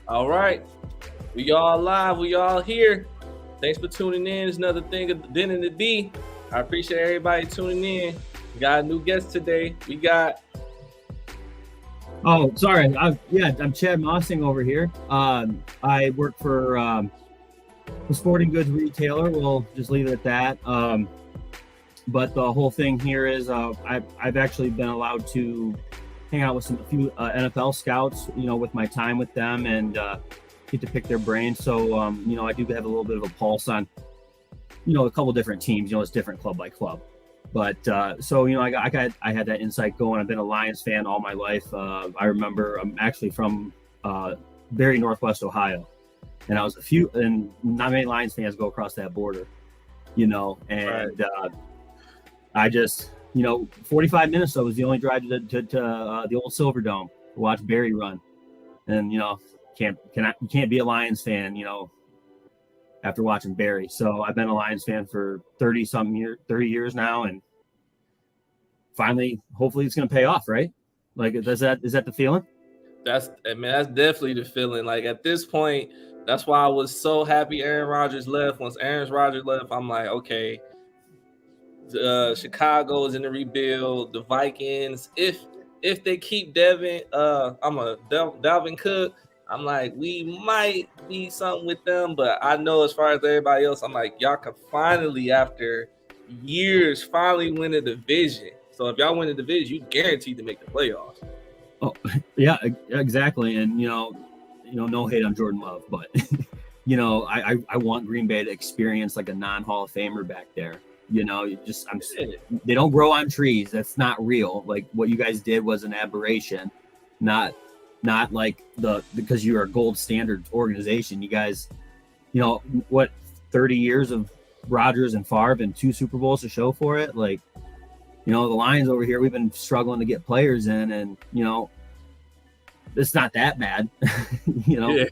All right. We all live. We all here. Thanks for tuning in. It's another thing of Den in the D. I appreciate everybody tuning in. We got a new guest today. We got Oh, sorry. I'm Chad Mossing over here. I work for a sporting goods retailer. We'll just leave it at that. But the whole thing here is I've actually been allowed to hang out with a few NFL scouts, with my time with them and get to pick their brains. So, I do have a little bit of a pulse on, a couple different teams. It's different club by club. But I had that insight going. I've been a Lions fan all my life. I remember I'm actually from very Northwest Ohio, and and not many Lions fans go across that border, and I just, 45 minutes though was the only drive to the old Silverdome to watch Barry run, and you can't be a Lions fan, after watching Barry. So I've been a Lions fan for 30 years now, and finally, hopefully it's going to pay off, right? Like, is that the feeling? that's definitely the feeling. Like at this point, that's why I was so happy Aaron Rodgers left. Once Aaron Rodgers left, I'm like, okay, Chicago is in the rebuild. The Vikings, if they keep Devin, Dalvin Cook. I'm like, we might be something with them, but I know as far as everybody else, I'm like, y'all can finally, after years, finally win a division. So if y'all win the division, you guaranteed to make the playoffs. Oh, yeah, exactly. And no hate on Jordan Love, but I want Green Bay to experience like a non-Hall of Famer back there. They don't grow on trees. That's not real. Like what you guys did was an aberration, not like because you're a gold standard organization. You guys, 30 years of Rodgers and Favre and 2 Super Bowls to show for it. Like, the Lions over here, we've been struggling to get players in, and it's not that bad. Yeah.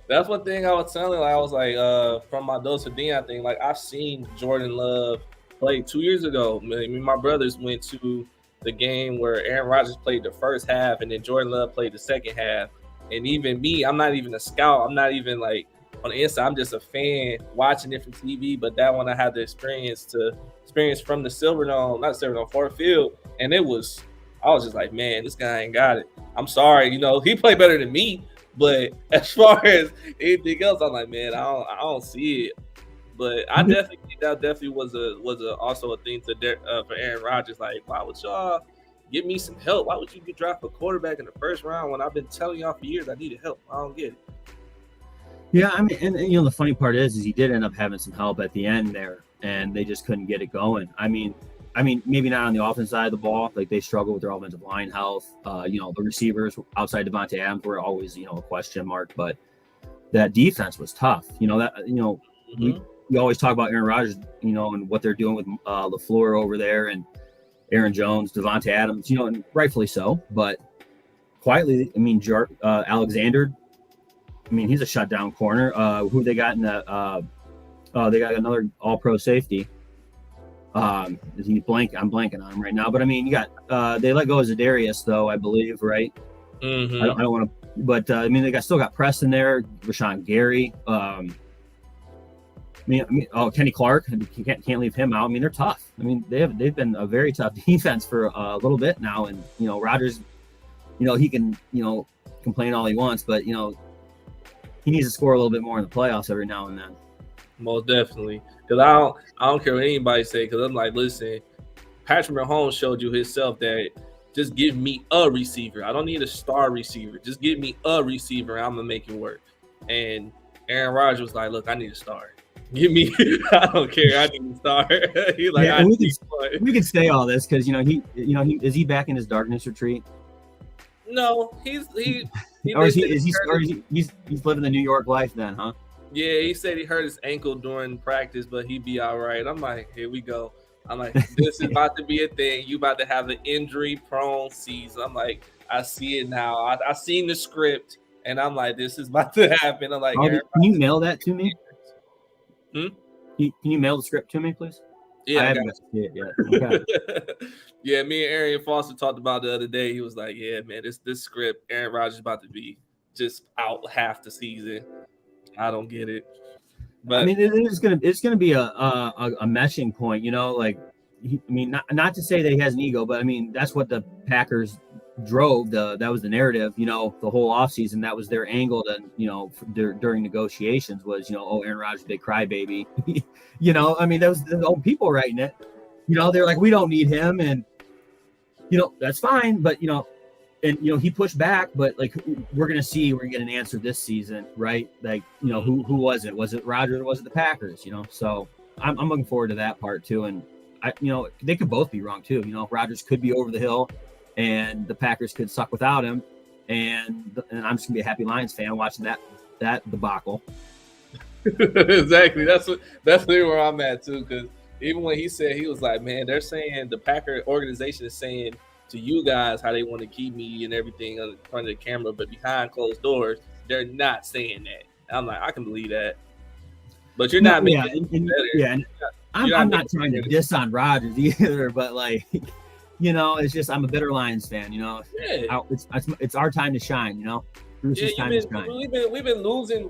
That's one thing I was telling. I was like, from my Dose of Dion thing, like I've seen Jordan Love play 2 years ago. Me and my brothers went to the game where Aaron Rodgers played the first half and then Jordan Love played the second half. And even me, I'm not even a scout. I'm not even like on the inside. I'm just a fan watching it from TV. But that one I had the experience from the Ford Field. And I was just like, man, this guy ain't got it. I'm sorry. He played better than me. But as far as anything else, I'm like, man, I don't see it. But I definitely think that definitely was also a thing for Aaron Rodgers. Like, why would y'all give me some help? Why would you draft a quarterback in the first round when I've been telling y'all for years I needed help? I don't get it. Yeah, I mean, and the funny part is he did end up having some help at the end there, and they just couldn't get it going. I mean, maybe not on the offense side of the ball. Like they struggle with their offensive line health. The receivers outside Devontae Adams were always, a question mark. But that defense was tough. We always talk about Aaron Rodgers, and what they're doing with LaFleur over there and Aaron Jones, Devontae Adams, and rightfully so. But quietly, I mean, Alexander, he's a shutdown corner. Who they got in the they got another all-pro safety. I'm blanking on him right now. But you got they let go of Za'Darius though, I believe, right? Mm-hmm. I don't want to, but they still got Preston there, Rashawn Gary. Kenny Clark, you can't leave him out. They're tough. They've been a very tough defense for a little bit now, and Rodgers, he can complain all he wants, but he needs to score a little bit more in the playoffs every now and then. Most definitely, because I don't care what anybody say. Because I'm like, listen, Patrick Mahomes showed you himself that just give me a receiver. I don't need a star receiver. Just give me a receiver. I'm gonna make it work. And Aaron Rodgers was like, look, I need a star. Give me. I don't care. I need a star. He's like, yeah, we can say all this because he is he back in his darkness retreat? No, he's living the New York life then, huh? Yeah, he said he hurt his ankle during practice, but he'd be all right. I'm like, here we go. I'm like, this is about to be a thing. You about to have an injury-prone season. I'm like, I see it now. I seen the script, and I'm like, this is about to happen. I'm like, can you mail that to me? Can you mail the script to me, please? Yeah, I haven't got to see it yet. Okay. Yeah, me and Arian Foster talked about the other day. He was like, yeah, man, this script, Aaron Rodgers about to be just out half the season. I don't get it. But I mean, it's gonna be a meshing point, you know. Like, I mean, not to say that he has an ego, but I mean that's what the Packers drove. That was the narrative, you know, the whole offseason. That was their angle, to, you know, during negotiations was, you know, oh, Aaron Rodgers, big crybaby. You know, I mean, that was the old people writing it. You know, they're like, we don't need him, and you know that's fine, but you know. And, you know, he pushed back, but like, we're going to get an answer this season, right? Like, you know, who was it? Was it Rodgers or was it the Packers? You know, so I'm looking forward to that part too. And you know, they could both be wrong too. You know, Rodgers could be over the hill and the Packers could suck without him. And I'm just gonna be a happy Lions fan watching that debacle. Exactly. That's where I'm at too. Cause even when he said, he was like, man, they're saying the Packer organization is saying to you guys how they want to keep me and everything in front of the camera, but behind closed doors, they're not saying that. I'm like, I can believe that. But you're not making it better. Yeah, and I'm not trying to diss on Rodgers either, but like, you know, it's just I'm a bitter Lions fan. You know, it's our time to shine. You know, Bruce's time to shine. We've been losing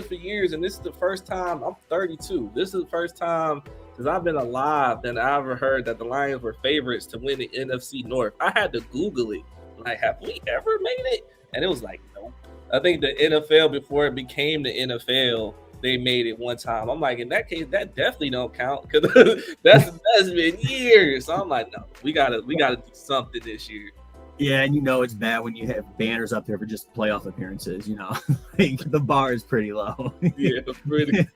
for years, and this is the first time. I'm 32. This is the first time since I've been alive that I ever heard that the Lions were favorites to win the NFC North. I had to Google it. Like, have we ever made it? And it was like, no. I think the NFL, before it became the NFL, they made it one time. I'm like, in that case, that definitely don't count because that's been years. So I'm like, no, we gotta do something this year. Yeah, and you know it's bad when you have banners up there for just playoff appearances. You know, like the bar is pretty low. Yeah, pretty.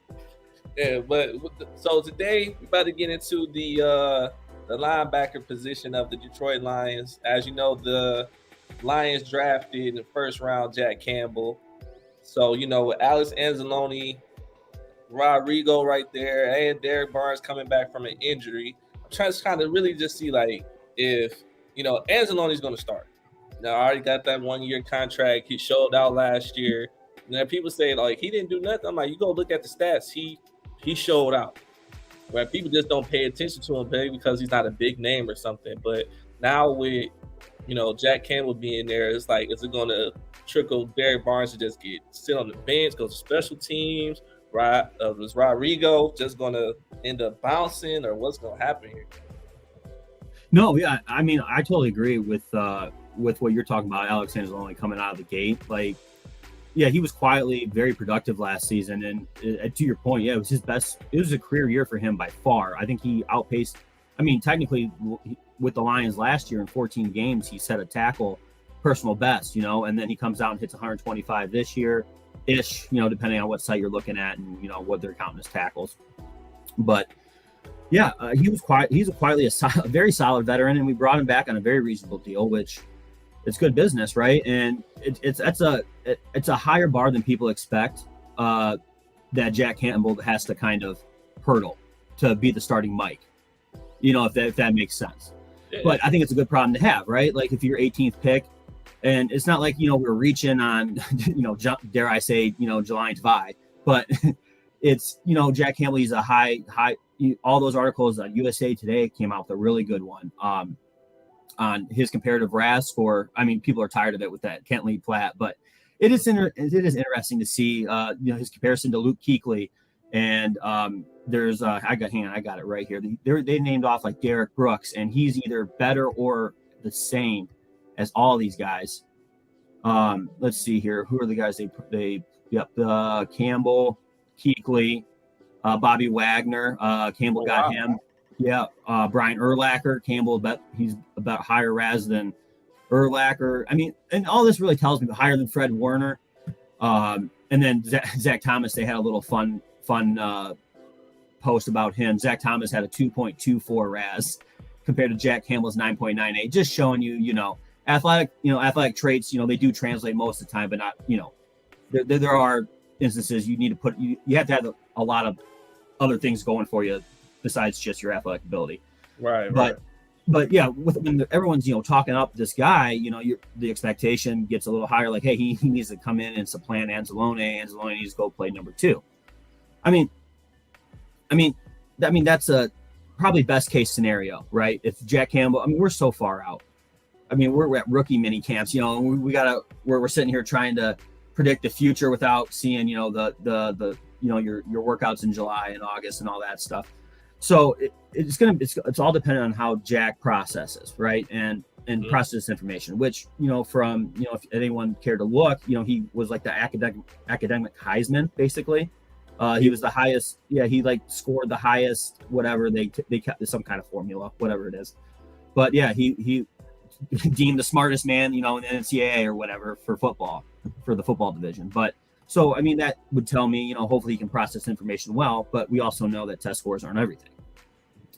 Yeah, but so today we're about to get into the linebacker position of the Detroit Lions. As you know, the Lions drafted in the first round Jack Campbell. So, you know, with Alex Anzalone, Rodrigo right there, and Derek Barnes coming back from an injury, I'm trying to kind of really just see, like, if, you know, Anzalone's going to start. Now, I already got that 1-year contract. He showed out last year. And then people say, like, he didn't do nothing. I'm like, you go look at the stats. He showed out. Where people just don't pay attention to him because he's not a big name or something. But now with, you know, Jack Campbell being there, it's like, is it going to trickle Derek Barnes to just sit on the bench, go to special teams? Is Rodrigo just going to end up bouncing, or what's going to happen here? No, yeah, I mean, I totally agree with what you're talking about. Alex Anzalone coming out of the gate, like, yeah, he was quietly very productive last season, and to your point, yeah, it was his best. It was a career year for him by far. I think he outpaced. I mean, technically, with the Lions last year in 14 games, he set a tackle personal best, you know, and then he comes out and hits 125 this year ish, you know, depending on what site you're looking at and, you know, what they're counting as tackles. But yeah, he was quiet. He's quietly a very solid veteran, and we brought him back on a very reasonable deal, which it's good business, right? And it's a higher bar than people expect that Jack Campbell has to kind of hurdle to be the starting Mike, you know, if that makes sense. Yeah. But I think it's a good problem to have, right? Like, if you're 18th pick, and it's not like, you know, we're reaching on, you know, dare I say, you know, Jelani Tavai, but it's, you know, Jack Campbell, he's a high, all those articles on USA Today came out with a really good one on his comparative RAS score. I mean, people are tired of it with that Kent Lee Platt, but it is interesting to see, you know, his comparison to Luke Kuechly. And there's I got it right here. They named off like Derek Brooks, and he's either better or the same as all these guys. Let's see here. Who are the guys Campbell, Kuechly, Bobby Wagner. Campbell got him. Yeah. Brian Urlacher. Campbell, he's about higher RAS than Urlacher. I mean, and all this really tells me higher than Fred Warner. And then Zach Thomas, they had a little fun post about him. Zach Thomas had a 2.24 RAS compared to Jack Campbell's 9.98, just showing you, you know, athletic traits, you know, they do translate most of the time, but not, you know, there are instances you need to put, you have to have a lot of other things going for you besides just your athletic ability. Right. But yeah, when everyone's, you know, talking up this guy, you know, the expectation gets a little higher. Like, hey, he needs to come in and supplant Anzalone. Anzalone needs to go play number 2. I mean, that's a probably best case scenario, right? If Jack Campbell, I mean, we're so far out. I mean, we're at rookie mini camps, you know, we're sitting here trying to predict the future without seeing, the your workouts in July and August and all that stuff. So it's all dependent on how Jack processes, right? And process information, which, from, if anyone cared to look, he was like the academic Heisman, basically. He was the highest. Yeah. He like scored the highest, whatever they kept some kind of formula, whatever it is. But yeah, he deemed the smartest man, in the NCAA or whatever for the football division. But so, I mean, that would tell me, hopefully he can process information well, but we also know that test scores aren't everything.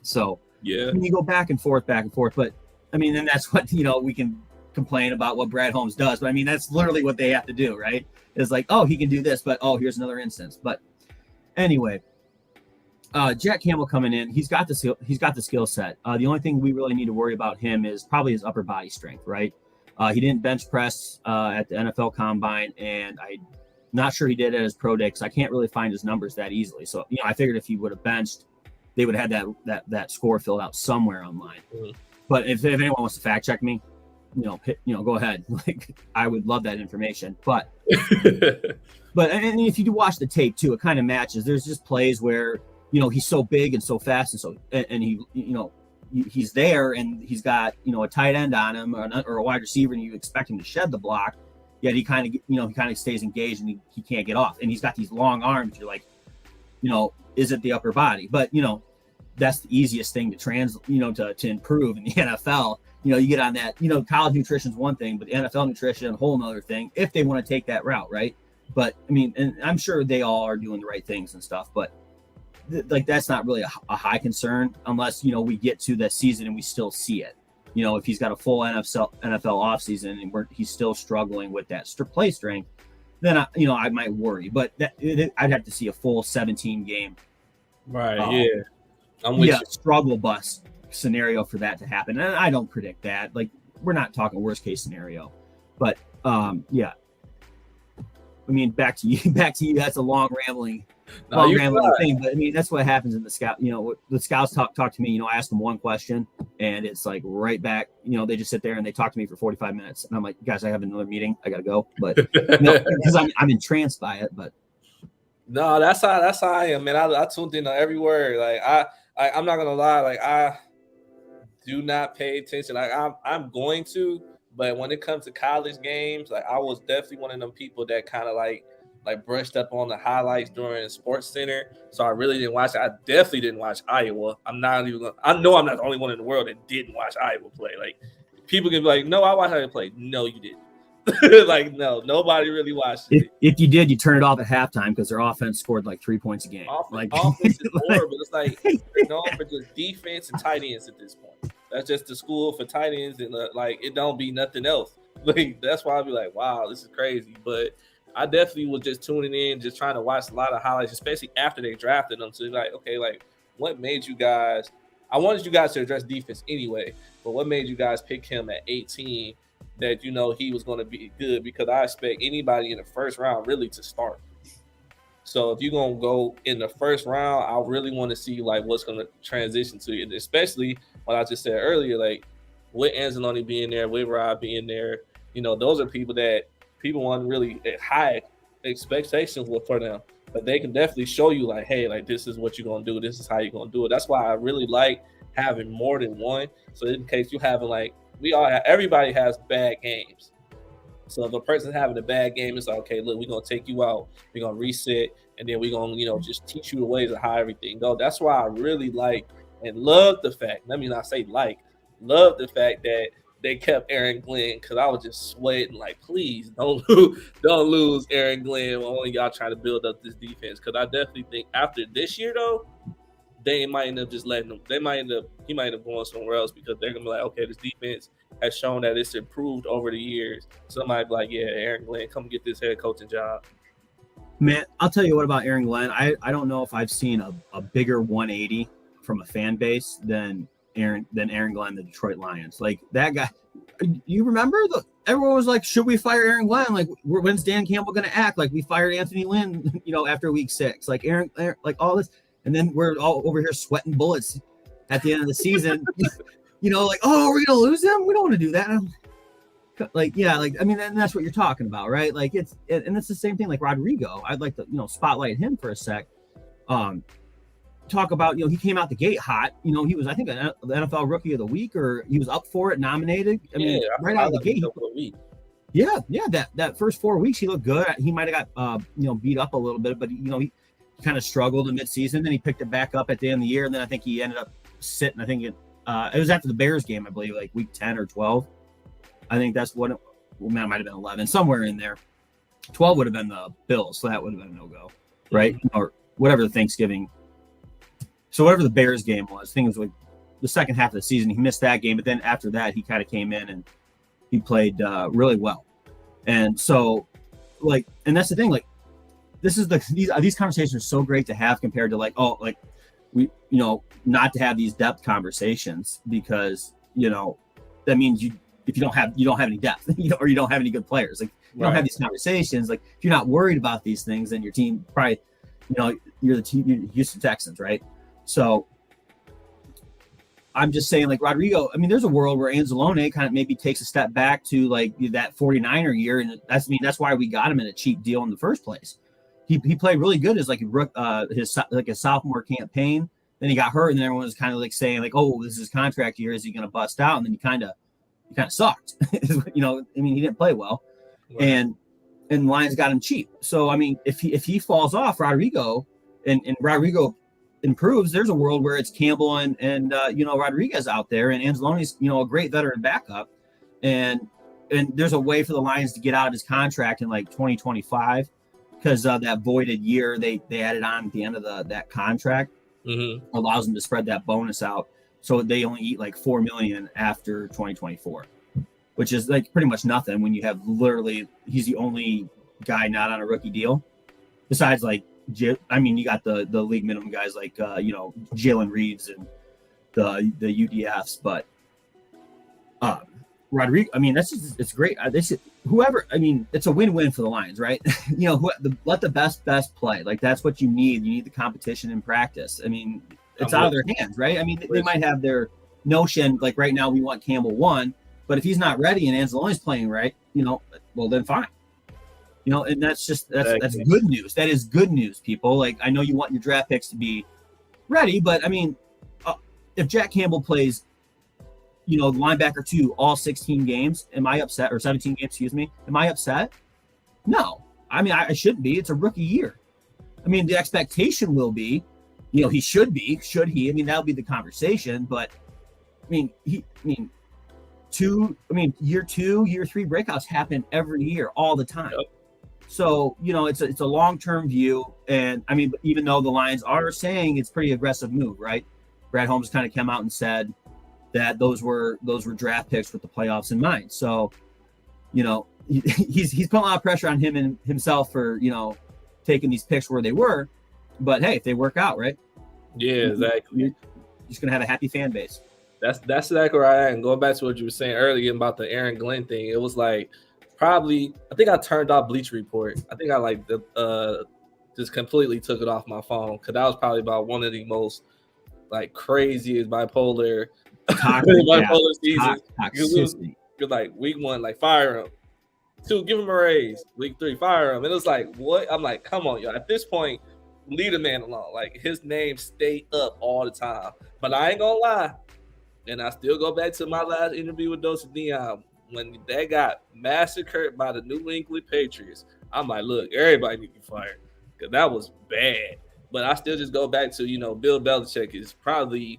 So yeah, you go back and forth, but I mean, and that's what, we can complain about what Brad Holmes does, but I mean, that's literally what they have to do, right? It's like, oh, he can do this, but oh, here's another instance. But anyway, Jack Campbell coming in, he's got the skill set. The only thing we really need to worry about him is probably his upper body strength, right? He didn't bench press at the NFL Combine, and I'm not sure he did at his pro day because I can't really find his numbers that easily. So, I figured if he would have benched, they would have had that score filled out somewhere online. Mm-hmm. But if anyone wants to fact check me, go ahead. Like, I would love that information. But and if you do watch the tape too, it kind of matches. There's just plays where he's so big and so fast and he he's there and he's got a tight end on him or a wide receiver, and you expect him to shed the block, yet he kind of stays engaged and he can't get off, and he's got these long arms. You're like, is it the upper body? But that's the easiest thing to improve in the NFL. You get on that, college nutrition is one thing, but the NFL nutrition, a whole nother thing, if they want to take that route, right? But I mean, and I'm sure they all are doing the right things and stuff, but that's not really a high concern unless, we get to the season and we still see it. If he's got a full NFL offseason and he's still struggling with that play strength, then I might worry. But I'd have to see a full 17 game. Right. Yeah. I'm with you. Struggle bus scenario for that to happen. And I don't predict that. Like, we're not talking worst case scenario. But yeah. I mean, back to you. That's a long rambling thing. But I mean, that's what happens in the scout. The scouts talk to me. I ask them one question, and it's like right back. They just sit there and they talk to me for 45 minutes, and I'm like, guys, I have another meeting. I gotta go. But because I'm entranced by it. But no, that's how I am, man. I tuned in on every word. Like I'm not gonna lie. Like, I do not pay attention. Like, I'm going to. But when it comes to college games, like, I was definitely one of them people that kind of like brushed up on the highlights during Sports Center. So I really didn't watch it. I definitely didn't watch Iowa. I know I'm not the only one in the world that didn't watch Iowa play. Like, people can be like, no, I watched Iowa play. No, you didn't. Like, no, nobody really watched it. If you did, you turn it off at halftime because their offense scored like 3 points a game. Offense is horrible. It's like they're known for just defense and tight ends at this point. That's just the school for tight ends, and it don't be nothing else. Like, that's why I'd be like, wow, this is crazy. But I definitely was just tuning in, just trying to watch a lot of highlights, especially after they drafted them. So like, okay, like, what made you guys? I wanted you guys to address defense anyway, but what made you guys pick him at 18? That he was going to be good, because I expect anybody in the first round really to start. So if you're going to go in the first round, I really want to see like what's going to transition to it, especially what I just said earlier, like with Anzalone being there, with Rob being there. Those are people that people want really high expectations for them, but they can definitely show you like, hey, like, this is what you're going to do. This is how you're going to do it. That's why I really like having more than one. So in case you having everybody has bad games. So if a person's having a bad game, it's like, okay, look, we're going to take you out. We're going to reset, and then we're going to, just teach you the ways of how everything goes. That's why I really like and love the fact, let me not say love the fact that they kept Aaron Glenn, because I was just sweating like, please don't lose Aaron Glenn when y'all trying to build up this defense. Because I definitely think after this year, though, they might end up just letting him. He might end up going somewhere else, because they're gonna be like, okay, this defense has shown that it's improved over the years. Somebody be like, yeah, Aaron Glenn, come get this head coaching job. Man, I'll tell you what about Aaron Glenn. I don't know if I've seen a bigger 180 from a fan base than Aaron Glenn, the Detroit Lions. Like, that guy, you remember everyone was like, should we fire Aaron Glenn? Like, when's Dan Campbell going to act like we fired Anthony Lynn, after week 6? Like, Aaron, like all this. And then we're all over here sweating bullets at the end of the season, like, oh, we're going to lose them? We don't want to do that. like, yeah, like, I mean, and that's what you're talking about, right? Like, and it's the same thing like Rodrigo. I'd like to, spotlight him for a sec. Talk about, he came out the gate hot. He was, I think, the NFL Rookie of the Week, or he was up for it, nominated. I mean, right out of the gate. That first 4 weeks, he looked good. He might have got, beat up a little bit, but, he kind of struggled in midseason. Then he picked it back up at the end of the year. And then I think he ended up sitting, I think it was after the Bears game, I believe, like week 10 or 12. I think that's what it might have been 11, somewhere in there. 12 would have been the Bills, so that would have been a no-go, right? Mm-hmm. Or whatever the Thanksgiving. So whatever the Bears game was, I think it was like the second half of the season. He missed that game, but then after that, he kind of came in and he played really well. And so, like, and that's the thing, like, this is these conversations are so great to have compared to we, not to have these depth conversations, because, that means if you don't have any depth, or you don't have any good players, like you don't have these conversations. Like, if you're not worried about these things, then your team probably, you're the team, you're Houston Texans, right? So I'm just saying, like, Rodrigo, I mean, there's a world where Anzalone kind of maybe takes a step back to like that 49er year. And that's why we got him in a cheap deal in the first place. He played really good as a sophomore campaign. Then he got hurt, and then everyone was kind of like saying like, oh, this is his contract year. Is he going to bust out? And then he kind of sucked. I mean, he didn't play well, right. And Lions got him cheap. So I mean, if he falls off, Rodrigo and Rodrigo improves, there's a world where it's Campbell and Rodriguez out there, and Anzalone's a great veteran backup, and there's a way for the Lions to get out of his contract in like 2025, because that voided year they added on at the end of that contract, allows them to spread that bonus out, so they only eat like $4 million after 2024, which is like pretty much nothing when you have literally he's the only guy not on a rookie deal besides like. I mean, you got the league minimum guys like Jalen Reeves and the UDFs, but Rodrigo. I mean, it's great. Whoever. I mean, it's a win-win for the Lions, right? Let the best play. Like, that's what you need. You need the competition in practice. I mean, it's out of their hands, right? I mean, they might have their notion like right now we want Campbell 1, but if he's not ready and Anzalone's playing right, well then fine. And that's good news. That is good news, people. Like, I know you want your draft picks to be ready, but I mean, if Jack Campbell plays, linebacker 2 all 16 games, am I upset? Or 17 games, excuse me. Am I upset? No. I mean, I shouldn't be. It's a rookie year. I mean, the expectation will be, he should be. Should he? I mean, that'll be the conversation. But year 2, year 3 breakouts happen every year, all the time. Yep. So, it's a long-term view. And I mean, even though the Lions are saying it's pretty aggressive move, right? Brad Holmes kind of came out and said that those were draft picks with the playoffs in mind. So, he's putting a lot of pressure on him and himself for, taking these picks where they were. But hey, if they work out, right? Yeah, exactly. You're just going to have a happy fan base. That's exactly where I am. Going back to what you were saying earlier about the Aaron Glenn thing, it was like, probably, I think I turned off Bleacher Report. I think I just completely took it off my phone, because that was probably about one of the most like craziest bipolar seasons. You're like, week 1, like, fire him. 2, give him a raise. Week 3, fire him. And it was like, what? I'm like, come on, y'all. At this point, leave the man alone. Like, his name stayed up all the time. But I ain't gonna lie, and I still go back to my last interview with Dose Dion. When they got massacred by the New England Patriots, I'm like, look, everybody need to be fired, because that was bad. But I still just go back to, Bill Belichick is probably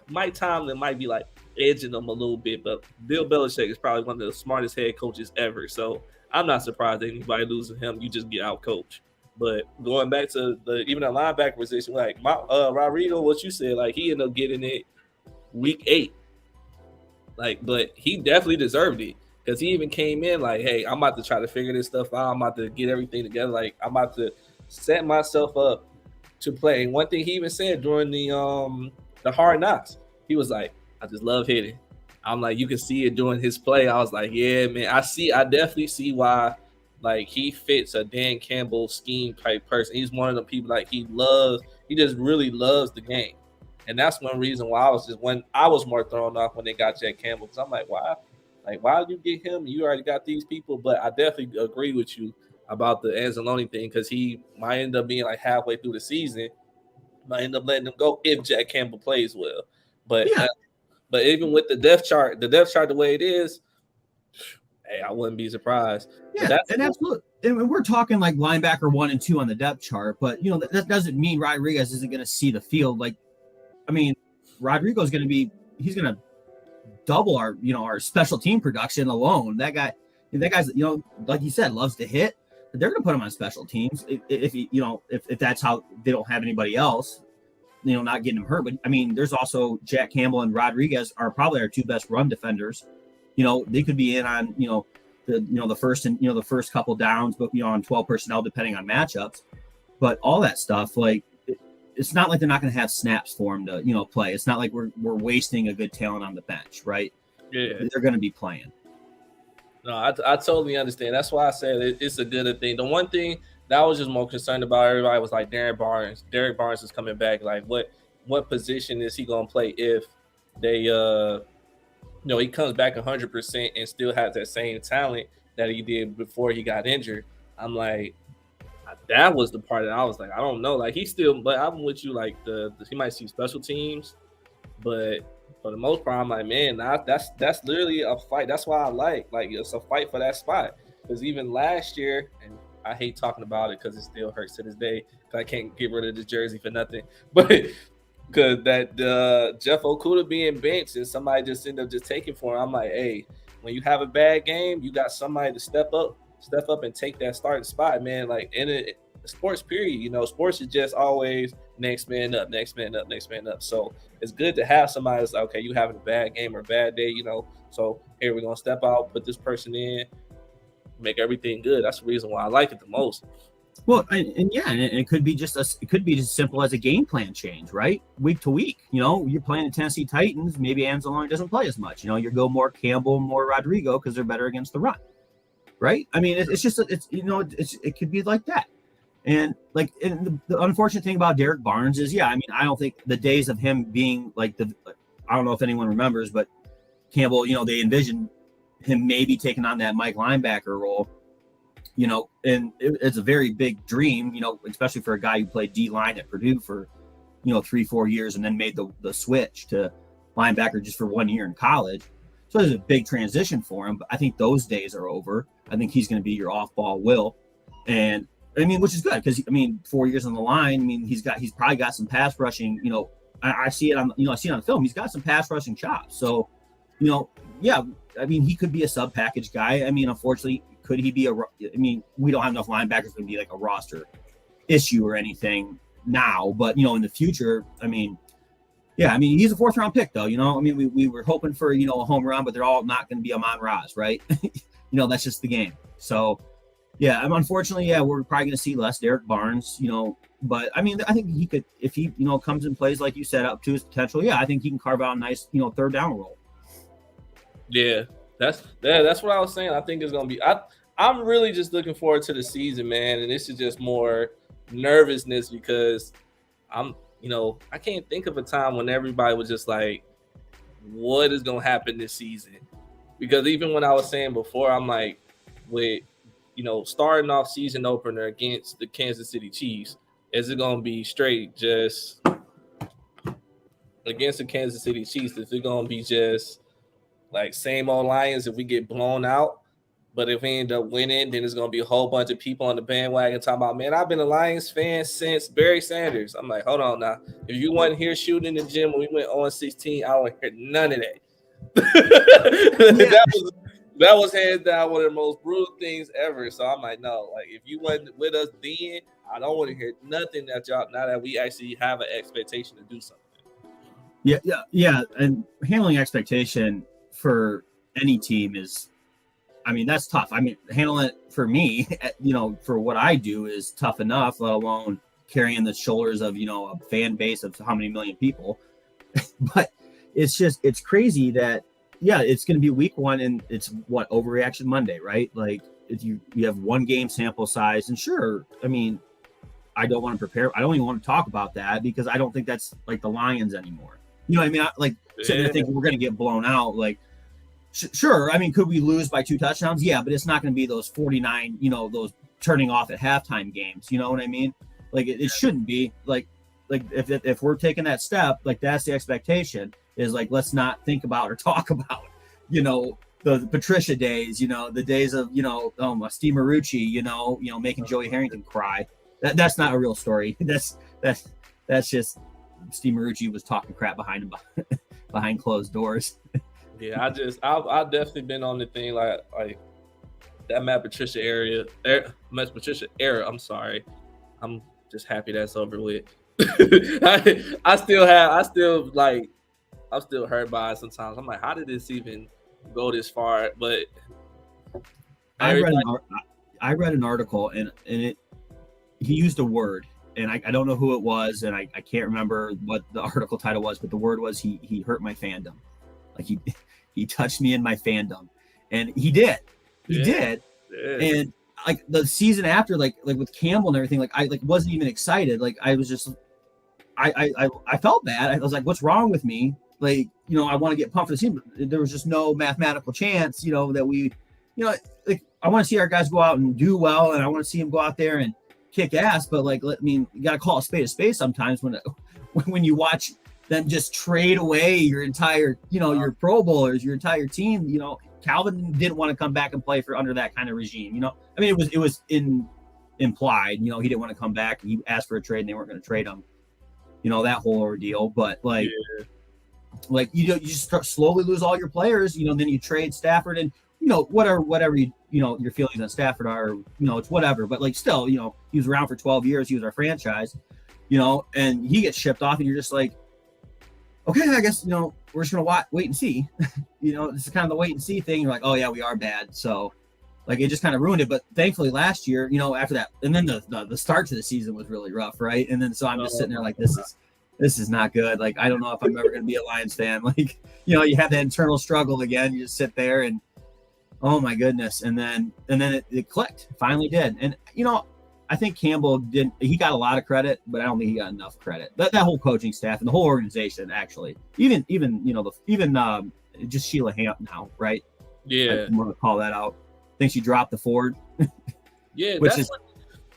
Mike Tomlin might be like edging them a little bit, but Bill Belichick is probably one of the smartest head coaches ever. So I'm not surprised that anybody losing him. You just get out coached. But going back to even the linebacker position, like Rodrigo, what you said, like, he ended up getting it week 8. Like, but he definitely deserved it, because he even came in like, hey, I'm about to try to figure this stuff out. I'm about to get everything together. Like, I'm about to set myself up to play. And one thing he even said during the Hard Knocks, he was like, I just love hitting. I'm like, you can see it during his play. I was like, yeah, man, I definitely see why, like, he fits a Dan Campbell scheme type person. He's one of the people, like, he just really loves the game. And that's one reason why when I was more thrown off when they got Jack Campbell, because I'm like, why Like, why did you get him? You already got these people. But I definitely agree with you about the Anzalone thing because he might end up being like halfway through the season, might end up letting him go if Jack Campbell plays well. But but even with the depth chart the way it is, hey, I wouldn't be surprised. Yeah, and absolutely. And we're talking like linebacker 1 and 2 on the depth chart, but you know that doesn't mean Rodriguez isn't going to see the field. Like, I mean, Rodrigo's going to be he's going to double our special team production alone. That guy's like you said loves to hit. But they're going to put him on special teams if that's how they don't have anybody else. Not getting him hurt. But I mean, there's also Jack Campbell and Rodriguez are probably our 2 best run defenders. They could be in on the first couple downs, but on 12 personnel depending on matchups. But all that stuff, like it's not like they're not going to have snaps for him to play. It's not like we're wasting a good talent on the bench, right? Yeah, they're going to be playing. No, I totally understand. That's why I said it's a good thing. The one thing that I was just more concerned about everybody was like Derek Barnes. Derek Barnes is coming back. Like what position is he going to play if they he comes back 100% and still has that same talent that he did before he got injured? I'm like, that was the part that I was like, I don't know. Like but I'm with you. Like he might see special teams, but for the most part, I'm like, man, that's literally a fight. That's why I like it's a fight for that spot. Because even last year, and I hate talking about it because it still hurts to this day. Because I can't get rid of this jersey for nothing. But because that Jeff Okudah being benched and somebody just ended up just taking for him, I'm like, hey, when you have a bad game, you got somebody to step up and take that starting spot, man. Like in a sports period, sports is just always next man up. So it's good to have somebody that's like, okay, you having a bad game or a bad day, so here we're gonna step out, put this person in, make everything good. That's the reason why I like it the most. Well, and it could be just as simple as a game plan change, right? Week to week, you're playing the Tennessee Titans. Maybe Anzalone doesn't play as much. You go more Campbell, more Rodrigo because they're better against the run, right? I mean, it could be like that. And the unfortunate thing about Derek Barnes is, I mean, I don't think the days of him being like I don't know if anyone remembers, but Campbell, they envisioned him maybe taking on that Mike linebacker role, and it's a very big dream, especially for a guy who played D-line at Purdue for, 3-4 years and then made the switch to linebacker just for 1 year in college. So there's a big transition for him, but I think those days are over. I think he's going to be your off-ball Will. And I mean, which is good because 4 years on the line. I mean, he's probably got some pass rushing. I see it on the film. He's got some pass rushing chops. So, I mean, he could be a sub package guy. I mean, unfortunately, could he be we don't have enough linebackers to be like a roster issue or anything now. But in the future, he's a 4th round pick though. We were hoping for a home run, but they're all not going to be Amon-Ra, right? That's just the game. So. Yeah, unfortunately, we're probably going to see less Derek Barnes, but I mean, I think he could, if he, comes and plays, like you said, up to his potential. I think he can carve out a nice, 3rd down role. Yeah, that's what I was saying. I think it's going to be, I'm really just looking forward to the season, man. And this is just more nervousness because I can't think of a time when everybody was just like, what is going to happen this season? Because even when I was saying before, I'm like, starting off season opener against the Kansas City Chiefs, is it going to be straight just against the Kansas City Chiefs? Is it going to be just like same old Lions if we get blown out? But if we end up winning, then there's going to be a whole bunch of people on the bandwagon talking about, man, I've been a Lions fan since Barry Sanders. I'm like, hold on now. If you wasn't here shooting in the gym when we went 0-16, I don't hear none of that. That was hands down one of the most brutal things ever. So I'm like, no, like if you wasn't with us then, I don't want to hear nothing that y'all, now that we actually have an expectation to do something. Yeah. And handling expectation for any team is, that's tough. Handling it for me, for what I do is tough enough, let alone carrying the shoulders of, a fan base of how many million people. But it's crazy that, it's going to be week 1 and it's overreaction Monday, right? Like if you have 1 game sample size, and sure, I don't want to prepare. I don't even want to talk about that because I don't think that's like the Lions anymore. Sitting there thinking we're going to get blown out. Like Sure. I mean, could we lose by 2 touchdowns? Yeah, but it's not going to be those 49, those turning off at halftime games. You know what I mean? Like it shouldn't be like if we're taking that step, like that's the expectation is like, let's not think about or talk about, the Patricia days, the days of, Steve Marucci, making Joey Harrington cry. That's not a real story. That's just Steve Marucci was talking crap behind him behind closed doors. Yeah, I've definitely been on the thing like that Matt Patricia era. I'm sorry. I'm just happy that's over with. I'm still hurt by it sometimes. I'm like, how did this even go this far? But I read an article and he used a word, and I don't know who it was, and I can't remember what the article title was, but the word was he hurt my fandom. Like he touched me in my fandom, and he did. He did. Yeah. And like the season after, like with Campbell and everything, like I wasn't even excited. Like I was just, I felt bad. I was like, what's wrong with me? Like, I want to get pumped for the team. But there was just no mathematical chance, that we, like I want to see our guys go out and do well, and I want to see them go out there and kick ass. But like, you got to call a spade sometimes when you watch them just trade away your entire, your Pro Bowlers, your entire team. Calvin didn't want to come back and play for under that kind of regime. I mean, it was implied. He didn't want to come back. He asked for a trade, and they weren't going to trade him. That whole ordeal. But like you just slowly lose all your players. Then you trade Stafford, and whatever your feelings on Stafford are. It's whatever. But like still, he was around for 12 years. He was our franchise. And he gets shipped off, and you're just like, okay, I guess, we're just going to wait and see. This is kind of the wait and see thing. You're like, oh, yeah, we are bad. So, like, it just kind of ruined it. But thankfully last year, after that, and then the start to the season was really rough, right? And then so I'm just sitting there like, this is not good. Like, I don't know if I'm ever going to be a Lions fan. Like, you have that internal struggle again. You just sit there and, oh, my goodness. And then it clicked. It finally did. And, I think Campbell he got a lot of credit, but I don't think he got enough credit. That whole coaching staff and the whole organization, actually, even just Sheila Hamp now, right? Yeah. I want to call that out. I think she dropped the Ford. Yeah.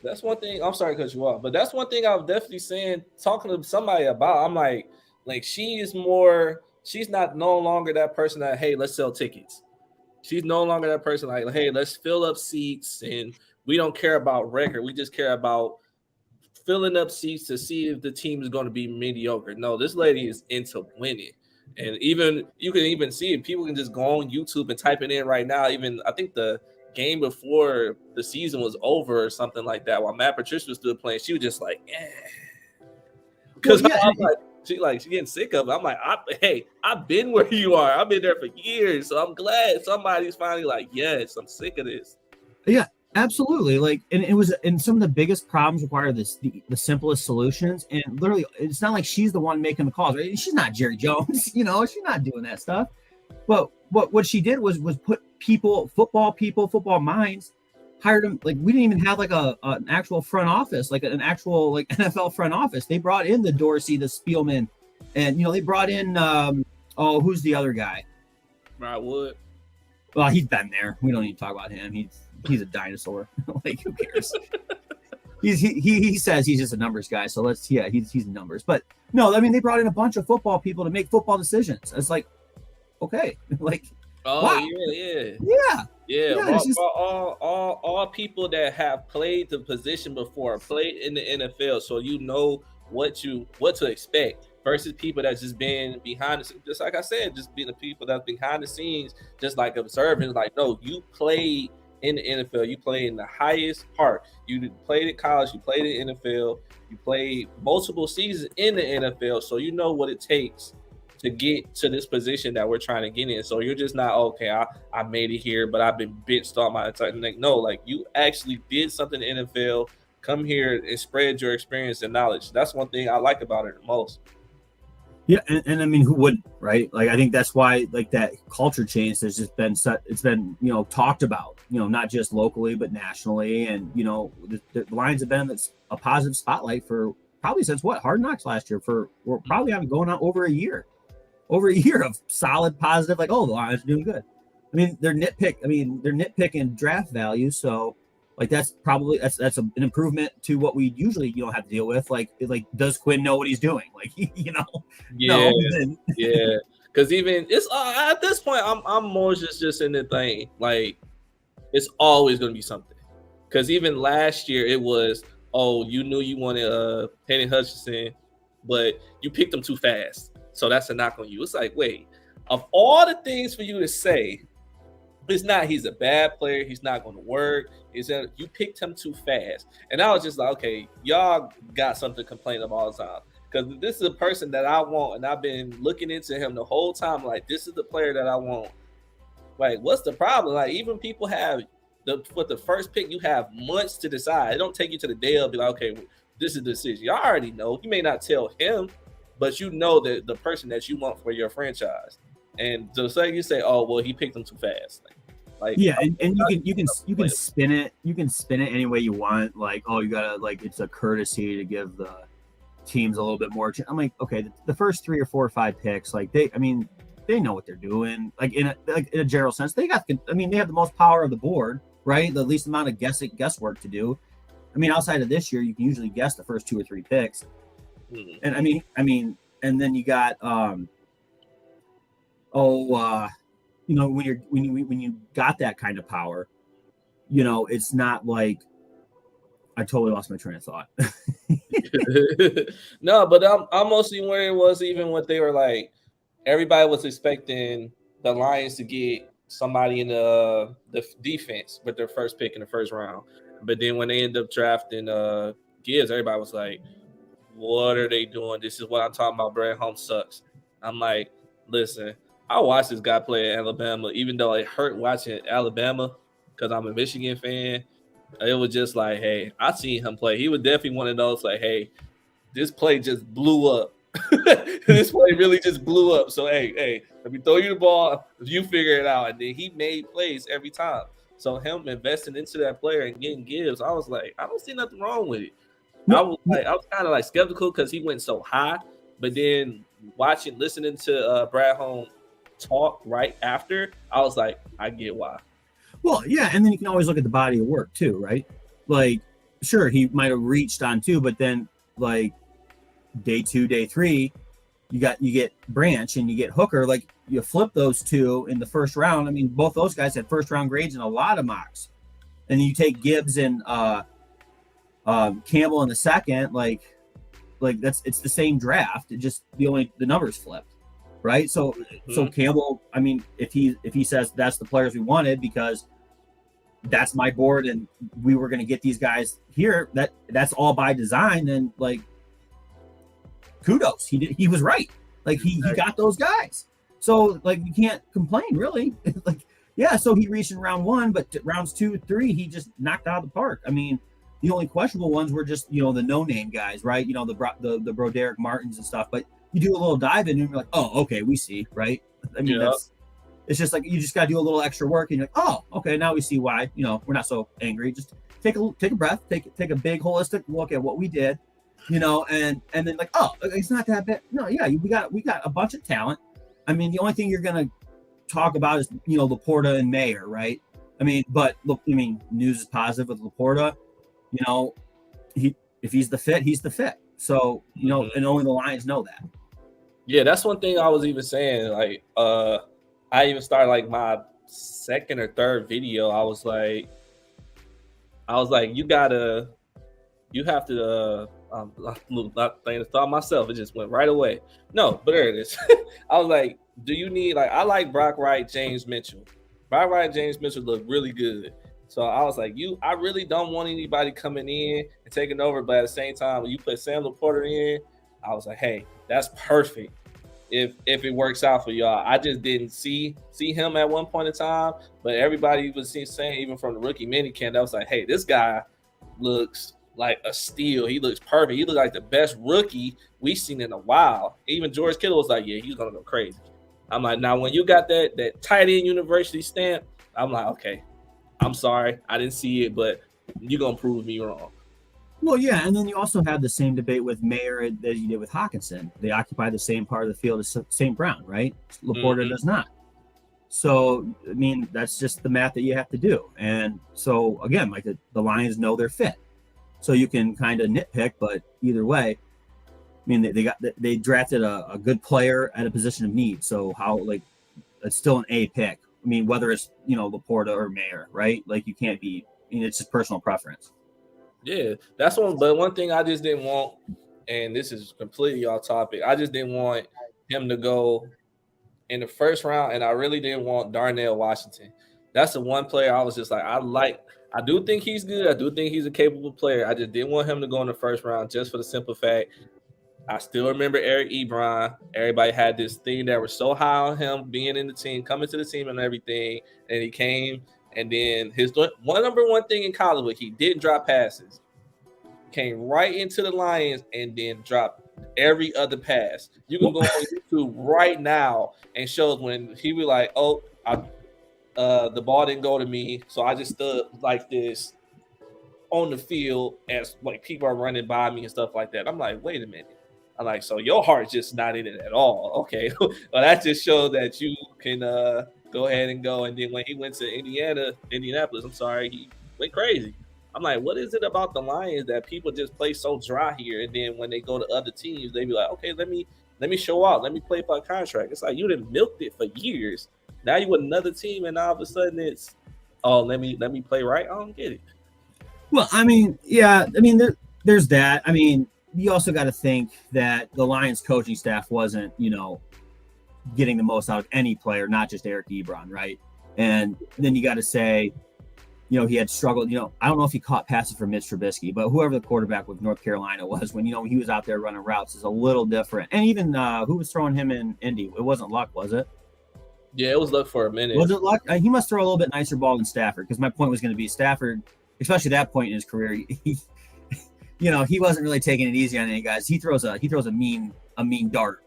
That's one thing. I'm sorry to cut you off, but that's one thing I was definitely talking to somebody about. I'm like she's no longer that person that, hey, let's sell tickets. She's no longer that person like, hey, let's fill up seats, and we don't care about record. We just care about filling up seats to see if the team is going to be mediocre. No, this lady is into winning. And even you can even see it. People can just go on YouTube and type it in right now. Even I think the game before the season was over or something like that, while Matt Patricia was still playing, she was just like, because she getting sick of it. I'm like, I've been where you are. I've been there for years. So I'm glad somebody's finally like, yes, I'm sick of this. Yeah. Absolutely. Like, and some of the biggest problems require the simplest solutions. And literally, it's not like she's the one making the calls, right? She's not Jerry Jones, she's not doing that stuff. But what she did was put football minds, hired them. Like, we didn't even have like an actual front office, like an actual like NFL front office. They brought in the Dorsey, the Spielman, and they brought in who's the other guy? Rod Wood. Well, he's been there. We don't need to talk about him. He's a dinosaur. Like, who cares? he says he's just a numbers guy. So he's numbers. But no, I mean, they brought in a bunch of football people to make football decisions. It's like, okay, like, wow. All people that have played the position before, played in the NFL, so what to expect. Versus people that's just been behind the scenes, just like I said, just being the people that's behind the scenes, just like observing. Like, no, you played in the NFL, you played in the highest part. You played in college, you played in the NFL, you played multiple seasons in the NFL, so you know what it takes to get to this position that we're trying to get in. So you're just not, okay, I made it here, but I've been bitched all my entire. Like, no, like, you actually did something in the NFL. Come here and spread your experience and knowledge. That's one thing I like about it the most. Yeah, and I mean, who wouldn't, right? Like, I think that's why, like, that culture change has just been it's been talked about, not just locally but nationally, and the Lions have been a positive spotlight for probably since Hard Knocks last year. We're probably going on over a year of solid positive, like, oh, the Lions are doing good. I mean, they're nitpicking draft value. So, like, that's an improvement to what we usually have to deal with. Like, does Quinn know what he's doing? Like, Yeah, no. Then, yeah. Because even it's at this point, I'm more just in the thing. Like, it's always going to be something. Because even last year, it was, oh, you knew you wanted Penny Hutchinson, but you picked him too fast. So that's a knock on you. It's like, wait, of all the things for you to say, it's not he's a bad player, he's not going to work. Is that you picked him too fast? And I was just like, okay, y'all got something to complain about all the time. Because this is a person that I want, and I've been looking into him the whole time. Like, this is the player that I want. Like, what's the problem? Like, even people have with the first pick, you have months to decide. It don't take you to the day of be like, okay, this is the decision. You already know. You may not tell him, but you know that the person that you want for your franchise. And so say you say, oh well, he picked him too fast. Like yeah, and you can spin it. You can spin it any way you want. Like, oh, you gotta it's a courtesy to give the teams a little bit more. I'm like, okay, the first 3 or 4 or 5 picks, like they know what they're doing. Like in a general sense, they have the most power of the board, right? The least amount of guesswork to do. I mean, outside of this year, you can usually guess the first 2 or 3 picks. Mm-hmm. And I mean, and then you got when you got that kind of power, it's not like I totally lost my train of thought. No, but I'm mostly where it was even what they were like. Everybody was expecting the Lions to get somebody in the defense with their first pick in the first round. But then when they end up drafting Gibbs, everybody was like, what are they doing? This is what I'm talking about. Brad Holmes sucks. I'm like, listen, I watched this guy play at Alabama, even though it hurt watching Alabama because I'm a Michigan fan. It was just like, hey, I seen him play. He was definitely one of those like, hey, this play just blew up. This play really just blew up. So, hey, let me throw you the ball. You figure it out. And then he made plays every time. So him investing into that player and getting Gibbs, I was like, I don't see nothing wrong with it. I was kind of like skeptical because he went so high. But then listening to Brad Holmes talk right after, I was like, I get why. Well, yeah, and then you can always look at the body of work too, right? Like, sure, he might have reached on 2, but then like day 2, day 3, you get Branch and you get Hooker. Like, you flip those 2 in the first round. I mean, both those guys had first round grades in a lot of mocks. And then you take Gibbs and Campbell in the second. Like it's the same draft. It just the numbers flipped. Right. So Campbell, I mean, if he says that's the players we wanted because that's my board and we were going to get these guys here, that's all by design, then like kudos. He was right. Like he got those guys. So like you can't complain really. Like, yeah, so he reached in round 1, but rounds 2, 3, he just knocked out of the park. I mean, the only questionable ones were just, the no-name guys, right? The Broderick Martins and stuff, but you do a little dive in and you're like, oh, okay, we see, right? I mean, it's just like you just got to do a little extra work and you're like, oh, okay, now we see why, we're not so angry. Just take a breath, take a big holistic look at what we did, and then like, oh, it's not that bad. No, yeah, we got a bunch of talent. I mean, the only thing you're going to talk about is, Laporta and Mayer, right? I mean, but look, news is positive with Laporta. If he's the fit, he's the fit. So, and only the Lions know that. Yeah, that's one thing I was even saying. Like, I even started like my second or third video. I was like, you have to. I'm not thinking to thought myself. It just went right away. No, but there it is. I was like, do you need I like Brock Wright, James Mitchell. Brock Wright, James Mitchell look really good. So I was like, I really don't want anybody coming in and taking over. But at the same time, when you put Sam Laporta in, I was like, hey, that's perfect. If it works out for y'all. I just didn't see him at one point in time, but everybody was saying, even from the rookie minicamp, that was like, hey, this guy looks like a steal. He looks perfect. He looks like the best rookie we've seen in a while. Even George Kittle was like, yeah, he's gonna go crazy. I'm like, now when you got that tight end university stamp, I'm like, okay, I'm sorry, I didn't see it, but you're gonna prove me wrong. Well, yeah, and then you also have the same debate with Mayer as you did with Hockenson. They occupy the same part of the field as St. Brown, right? Laporta does not. So, I mean, that's just the math that you have to do. And so, again, like the Lions know their fit. So you can kind of nitpick, but either way, I mean, they drafted a good player at a position of need. So how, like, it's still an A pick. I mean, whether it's, Laporta or Mayer, right? Like, you can't be, it's just personal preference. Yeah, that's one. But one thing I just didn't want, and this is completely off topic, I just didn't want him to go in the first round, and I really didn't want Darnell Washington. That's the one player I was just like, I do think he's good. I do think he's a capable player. I just didn't want him to go in the first round just for the simple fact. I still remember Eric Ebron. Everybody had this thing that was so high on him being in the team, coming to the team and everything. And he came, and then his number one thing in college, he didn't drop passes. Came right into the Lions and then dropped every other pass. You can go on YouTube right now and shows when he was like, the ball didn't go to me, so I just stood like this on the field as like people are running by me and stuff like that. I'm like, wait a minute. I'm like, so your heart's just not in it at all. Okay. Well, that just shows that you can go ahead and go. And then when he went to Indianapolis, he went crazy. I'm like, what is it about the Lions that people just play so dry here? And then when they go to other teams, they be like, okay, let me show out. Let me play for a contract. It's like you done milked it for years. Now you with another team, and all of a sudden it's, let me play right. I don't get it. Well, I mean, yeah, I mean, there's that. I mean, you also got to think that the Lions coaching staff wasn't, getting the most out of any player, not just Eric Ebron, right? And then you got to say, he had struggled. I don't know if he caught passes from Mitch Trubisky, but whoever the quarterback with North Carolina was, when he was out there running routes, is a little different. And even who was throwing him in Indy? It wasn't Luck, was it? Yeah, it was Luck for a minute. Was it Luck? He must throw a little bit nicer ball than Stafford, because my point was going to be Stafford, especially that point in his career. He wasn't really taking it easy on any guys. He throws a mean dart.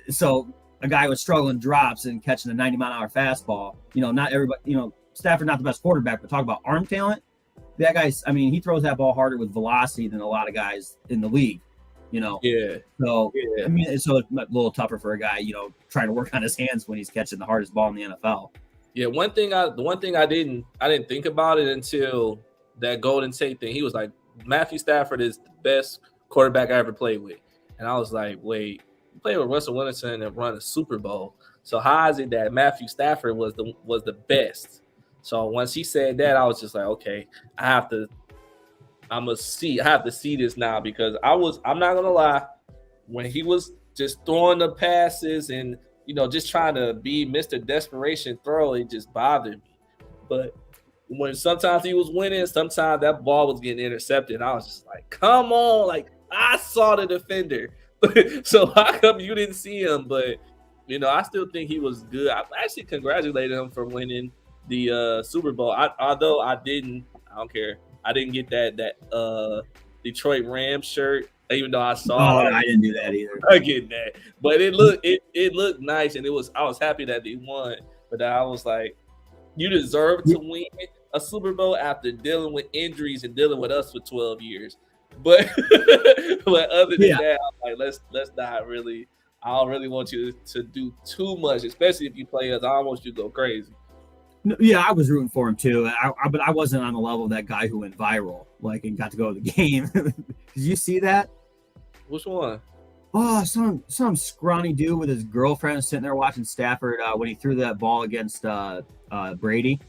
So a guy with struggling drops and catching a 90-mile-an-hour fastball. Not everybody. Stafford not the best quarterback, but talk about arm talent. That guy's. I mean, he throws that ball harder with velocity than a lot of guys in the league. Yeah. So yeah. I mean, so it's a little tougher for a guy, trying to work on his hands when he's catching the hardest ball in the NFL. Yeah. The one thing I didn't think about it until that Golden Tate thing. He was like, Matthew Stafford is the best quarterback I ever played with. And I was like, wait, you played with Russell Wilson and run a Super Bowl. So how is it that Matthew Stafford was the best? So once he said that, I was just like, okay, I have to see this now, because I'm not gonna lie, when he was just throwing the passes and just trying to be Mr. Desperation throw, it just bothered me. But when sometimes he was winning, sometimes that ball was getting intercepted. I was just like, come on, like I saw the defender. So how come you didn't see him? But I still think he was good. I actually congratulated him for winning the Super Bowl. Although I don't care. I didn't get that Detroit Rams shirt, even though I saw it. I didn't do that either. I get that. But it looked nice, and I was happy that they won. But I was like, you deserve to win a Super Bowl after dealing with injuries and dealing with us for 12 years. But other than that, I'm like, let's not really. I don't really want you to do too much, especially if you play us. I don't want you to go crazy. Yeah, I was rooting for him too, but I wasn't on the level of that guy who went viral, and got to go to the game. Did you see that? Which one? Oh, some scrawny dude with his girlfriend sitting there watching Stafford when he threw that ball against Brady.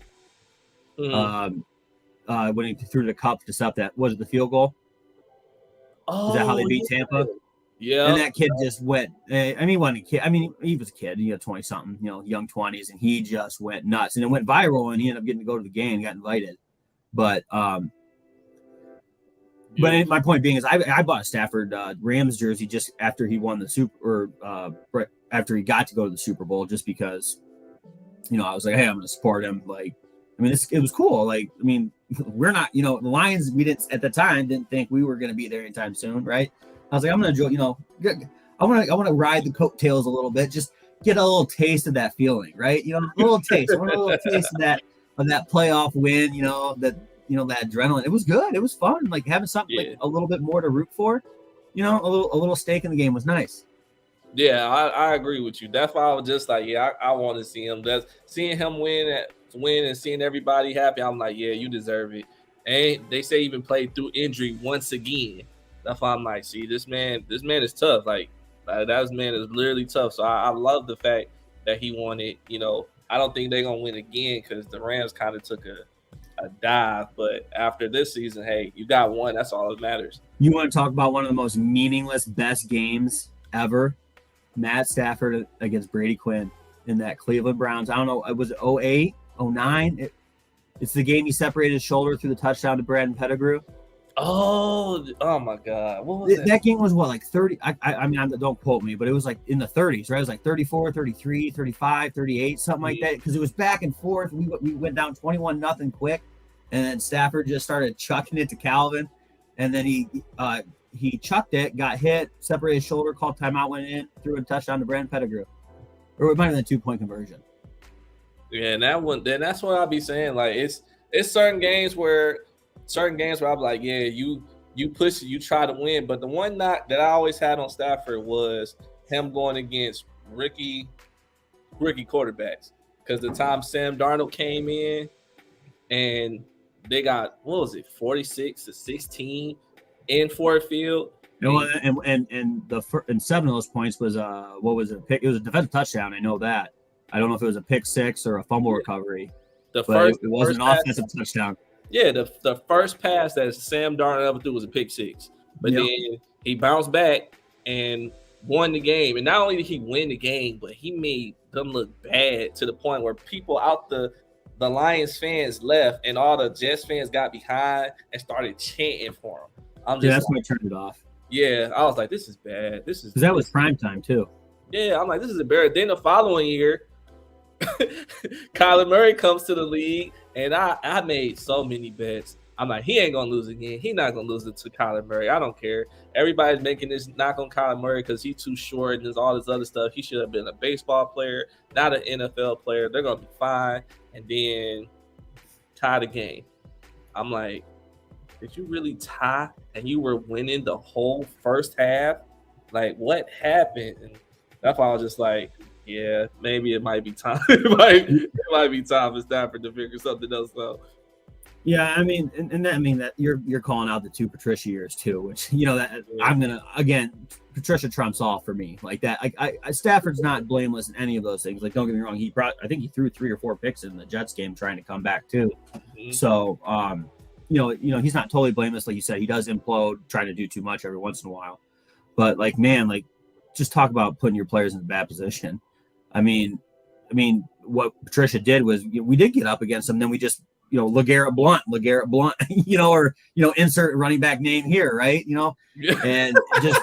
Mm-hmm. When he threw the cup to stop that, was it the field goal? Oh, is that how they beat Tampa? Yeah. And that kid just went. He wasn't a kid. I mean, he was a kid. He had 20-something, young 20s, and he just went nuts. And it went viral, and he ended up getting to go to the game, got invited. But my point being is, I bought a Stafford Rams jersey just after he won the after he got to go to the Super Bowl, just because, I was like, hey, I'm going to support him. It was cool. We're not, the Lions, we didn't at the time didn't think we were going to be there anytime soon, right? I was like, I'm going to enjoy, I want to ride the coattails a little bit, just get a little taste of that feeling, right? A little taste. I want a little taste of that playoff win, that adrenaline. It was good. It was fun. Having something a little bit more to root for, a little stake in the game was nice. Yeah, I agree with you. That's why I was just like, yeah, I want to see him. That's seeing him win and seeing everybody happy. I'm like, yeah, you deserve it. And they say even played through injury once again. That's why I'm like, see, this man is tough. Like that man is literally tough. So I love the fact that he won it. You know, I don't think they're gonna win again because the Rams kind of took a dive. But after this season, hey, you got one. That's all that matters. You want to talk about one of the most meaningless, best games ever? Matt Stafford against Brady Quinn in that Cleveland Browns. I don't know. It was 08, 09. It's the game he separated his shoulder through the touchdown to Brandon Pettigrew. Oh my God. What was that game was what, like 30? I mean, don't quote me, but it was like in the 30s, right? It was like 34, 33, 35, 38, something like that. Because it was back and forth. We went down 21-0 quick. And then Stafford just started chucking it to Calvin. And then he chucked it, got hit, separated his shoulder, called timeout, went in, threw a touchdown to Brandon Pettigrew. Or it might have been a 2-point conversion. Yeah, and that's what I'll be saying. Like it's certain games where I'm like, yeah, you push it, you try to win. But the one knock that I always had on Stafford was him going against rookie quarterbacks. Because the time Sam Darnold came in and they got, what was it, 46-16 in Ford Field. And 7 of those points was what was it? It was a defensive touchdown. I know that. I don't know if it was a pick six or a fumble recovery. It wasn't an offensive touchdown. Yeah, the first pass that Sam Darnold ever threw was a pick six. But then he bounced back and won the game. And not only did he win the game, but he made them look bad to the point where people out the Lions fans left and all the Jets fans got behind and started chanting for him. That's when I turned it off. Yeah, I was like, this is bad. Because that was prime time too. Yeah, I'm like, this is embarrassing. Then the following year, Kyler Murray comes to the league, and I made so many bets. I'm like, he ain't gonna lose again. He's not gonna lose it to Kyler Murray. I don't care. Everybody's making this knock on Kyler Murray because he's too short and there's all this other stuff. He should have been a baseball player, not an NFL player. They're gonna be fine. And then tie the game. I'm like, did you really tie? And you were winning the whole first half? Like, what happened? And that's why I was just like, yeah, maybe it might be time. it might be time for Stafford to figure something else out. Yeah, I mean, that you're calling out the 2 Patricia years too, which I'm gonna again. Patricia trumps all for me like that. Stafford's not blameless in any of those things. Like, don't get me wrong, I think he threw 3 or 4 picks in the Jets game trying to come back too. Mm-hmm. So, he's not totally blameless, like you said. He does implode, trying to do too much every once in a while. But just talk about putting your players in a bad position. I mean, what Patricia did was we did get up against them. Then we just, LeGarrette Blount, or, insert running back name here, right? And just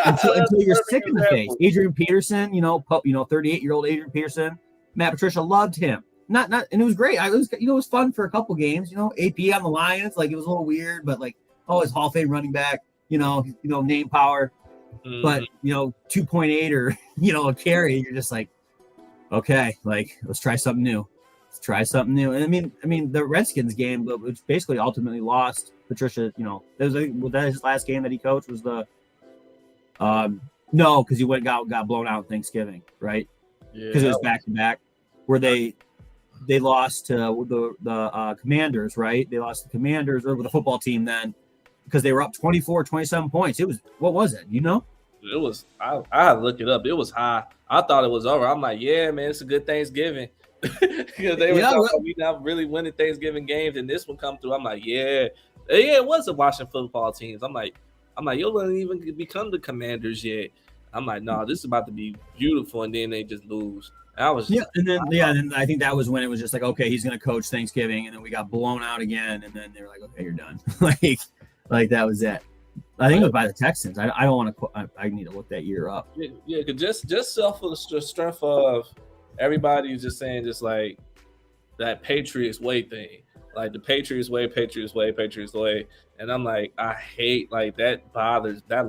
until you're sick in the face. Adrian Peterson, 38-year-old Adrian Peterson, Matt Patricia loved him. Not, and it was great. It was fun for a couple games. AP on the Lions, it was a little weird, but his Hall of Fame running back, name power. Mm-hmm. But 2.8 or a carry, you're just like, okay, let's try something new. And I mean, the Redskins game, which basically ultimately lost Patricia. Was that his last game that he coached? Was the no, because he got blown out on Thanksgiving, right? Yeah, because it was back to back, where they lost to the Commanders, right? They lost the Commanders over the football team then because they were up 24, 27 points. It was, what was it? It was, I had to look it up. It was high. I thought it was over. I'm like, yeah, man, it's a good Thanksgiving. Because they were talking, we not really winning Thanksgiving games, and this one come through. I'm like, yeah, it was a Washington football teams. I'm like, you don't even become the Commanders yet. I'm like, no, this is about to be beautiful, and then they just lose. And I think that was when it was just like, okay, he's going to coach Thanksgiving, and then we got blown out again, and then they were like, okay, you're done. like that was it. I think it was by the Texans. I don't want to. I need to look that year up. Yeah, because just off of the strength of everybody's just saying just like that Patriots way thing, like the Patriots way, and I'm like, I hate that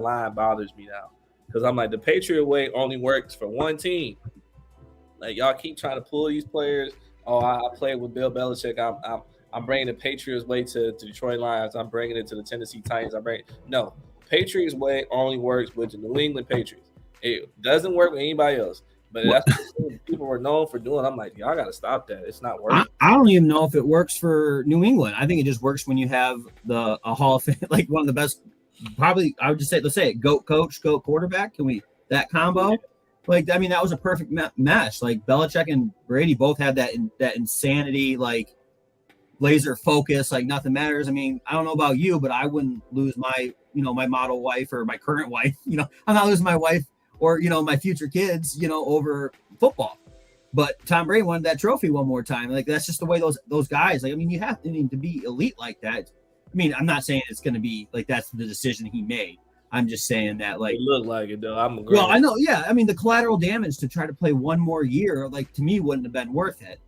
line bothers me now because I'm like the Patriot way only works for one team. Like y'all keep trying to pull these players. Oh, I played with Bill Belichick. I'm bringing the Patriots way to Detroit Lions. I'm bringing it to the Tennessee Titans. No, Patriots way only works with the New England Patriots. It doesn't work with anybody else. But that's what people were known for doing. I'm like, y'all got to stop that. It's not working. I don't even know if it works for New England. I think it just works when you have a Hall of Fame, like one of the best. Probably, I would just say, let's say it, GOAT coach, GOAT quarterback. Can we that combo? Like, I mean, that was a perfect mesh. Like Belichick and Brady both had that insanity, like laser focus, like nothing matters. I mean, I don't know about you, but I wouldn't lose my, my model wife or my current wife. I'm not losing my wife or my future kids, over football. But Tom Brady wanted that trophy one more time. Like that's just the way those guys. Like I mean, you have to need to be elite like that. I mean, I'm not saying it's going to be like that's the decision he made. I'm just saying that like it looked like it though. I'm agreeing. Well, I know, yeah. I mean, the collateral damage to try to play one more year, like to me, wouldn't have been worth it.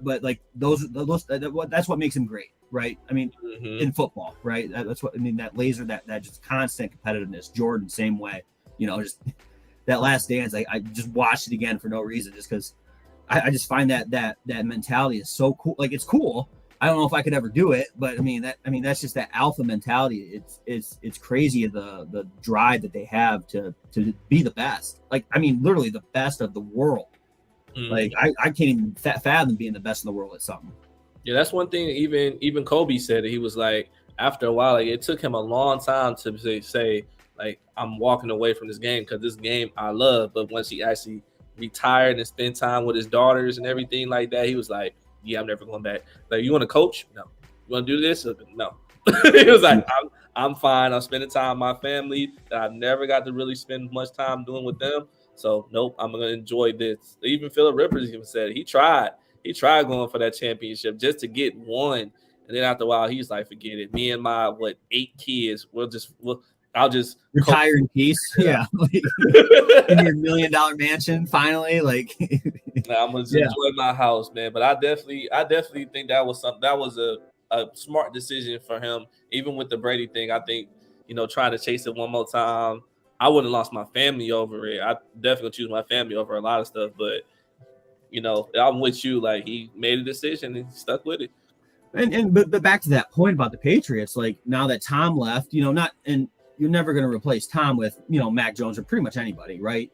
But like those that's what makes him great, right? I mean, in football, right? That's what I mean. That laser, that just constant competitiveness. Jordan, same way. Just that Last Dance. I just watched it again for no reason, just because I just find that mentality is so cool. Like it's cool. I don't know if I could ever do it, but I mean that's just that alpha mentality. It's crazy the drive that they have to be the best. Like I mean, literally the best of the world. Like I can't even fathom being the best in the world at something. Yeah, that's one thing. Even Kobe said that he was like, after a while, like it took him a long time to say like I'm walking away from this game because this game I love. But once he actually retired and spent time with his daughters and everything like that, he was like, yeah, I'm never going back. Like, you want to coach? No. You want to do this? No. He was like, I'm fine. I'm spending time with my family that I've never got to really spend much time doing with them. So, nope, I'm going to enjoy this. Even Phillip Rivers even said he tried going for that championship just to get one. And then after a while, he's like, forget it. Me and my, 8 kids, I'll just retire in peace. Yeah. Like, in your $1 million mansion, finally. Like, I'm gonna just enjoy my house, man. But I definitely think that was something that was a smart decision for him. Even with the Brady thing, I think trying to chase it one more time. I wouldn't have lost my family over it. I definitely choose my family over a lot of stuff. But I'm with you. Like he made a decision and stuck with it. But back to that point about the Patriots. Like now that Tom left, you're never going to replace Tom with, Mac Jones or pretty much anybody, right?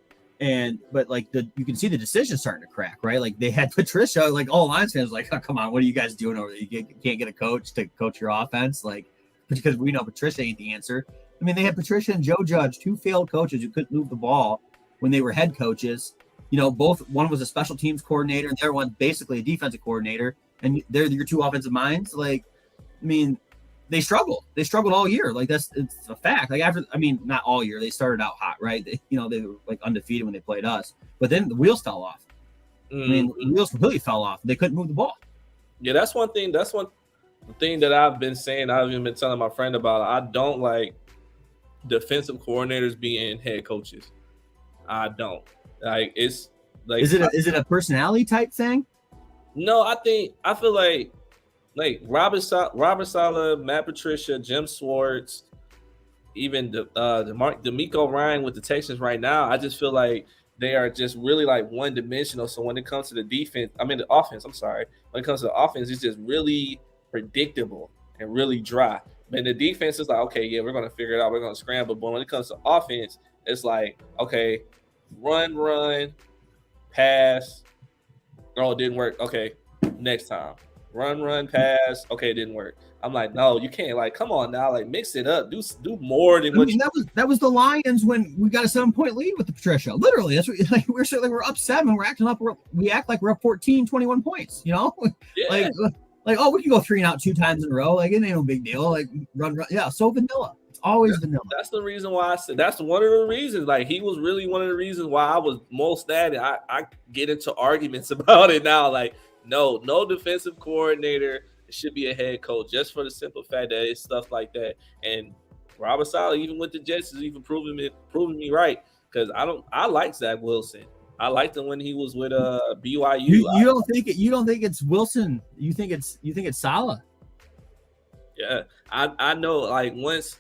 But like you can see the decision starting to crack, right? Like they had Patricia, like all Lions fans, like, oh, come on, what are you guys doing over there? You can't get a coach to coach your offense, like because we know Patricia ain't the answer. I mean, they had Patricia and Joe Judge, 2 failed coaches who couldn't move the ball when they were head coaches. One was a special teams coordinator and the other one basically a defensive coordinator, and they're your 2 offensive minds. Like, I mean. They struggled all year. Like it's a fact. Like not all year. They started out hot, right? They were like undefeated when they played us, but then the wheels fell off. I mean, the wheels completely fell off. They couldn't move the ball. Yeah, that's one thing. That's one thing that I've been saying. I've even been telling my friend about. I don't like defensive coordinators being head coaches. I don't like. It's like is it a personality type thing? No, I feel like Robert Saleh, Matt Patricia, Jim Schwartz, even DeMeco Ryan with the Texans right now, I just feel like they are just really like one-dimensional. So when it comes to the offense, I'm sorry. When it comes to the offense, it's just really predictable and really dry. And the defense is like, okay, yeah, we're going to figure it out. We're going to scramble. But when it comes to offense, it's like, okay, run, pass. Oh, it didn't work. Okay, next time. Run, pass. Okay, it didn't work. I'm like, no, you can't. Like, come on now. Like, mix it up. Do more than that was the Lions when we got a 7-point lead with the Patricia. Literally, that's what we're up 7. We're acting up. We act like we're up 14, 21 points. Yeah. Like, oh, we can go 3 and out 2 times in a row. Like, it ain't no big deal. Like, run. Yeah, so vanilla. It's always vanilla. That's the reason why I said that's one of the reasons. Like, he was really one of the reasons why I was most at it. I get into arguments about it now. Like, no defensive coordinator should be a head coach, just for the simple fact that it's stuff like that. And Robert Saleh, even with the Jets, is even proving me right, because I like Zach Wilson. I liked him when he was with BYU. You don't think it's Wilson. You think it's Saleh. Yeah, I know. Like, once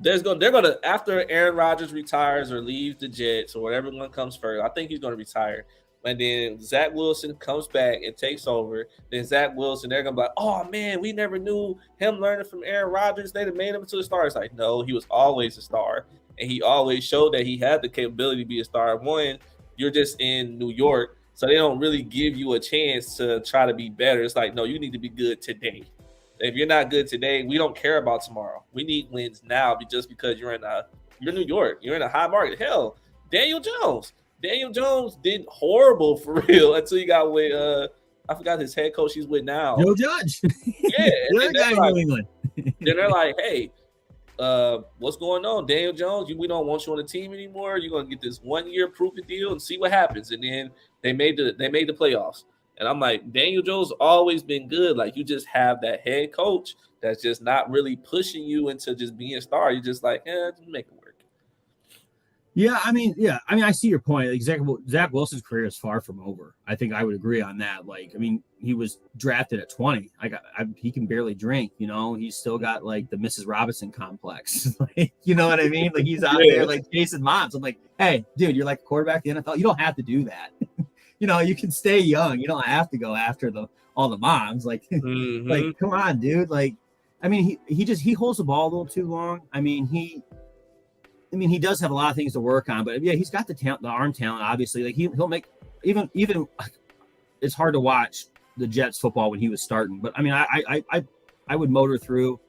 they're gonna after Aaron Rodgers retires or leaves the Jets or whatever one comes first, I think he's gonna retire. And then Zach Wilson comes back and takes over. Then Zach Wilson, they're going to be like, oh, man, we never knew him learning from Aaron Rodgers. They'd have made him into a star. It's like, no, he was always a star. and he always showed that he had the capability to be a star. One, you're just in New York, so they don't really give you a chance to try to be better. It's like, no, you need to be good today. If you're not good today, we don't care about tomorrow. We need wins now, just because you're New York, you're in a high market. Hell, Daniel Jones did horrible for real until he got with I forgot his head coach he's with now. Joe Judge. Yeah, the other guy in New England. Then they're like, hey, what's going on, Daniel Jones? We don't want you on the team anymore. You're gonna get this 1-year proven deal and see what happens. And then they made the playoffs. And I'm like, Daniel Jones always been good. Like, you just have that head coach that's just not really pushing you into just being a star. You're just like, just make it work. Yeah, I mean, I see your point. Like, Zach Wilson's career is far from over. I think I would agree on that. Like, I mean, he was drafted at 20. He can barely drink. You know, he's still got like the Mrs. Robinson complex. Like, you know what I mean? Like, he's out there like chasing moms. I'm like, hey, dude, you're like a quarterback in the NFL. You don't have to do that. You know, you can stay young. You don't have to go after all the moms. Like, like, come on, dude. Like, I mean, he holds the ball a little too long. I mean, he does have a lot of things to work on, but yeah, he's got the talent, the arm talent, obviously. Like, he'll make even it's hard to watch the Jets football when he was starting. But I mean, I would motor through,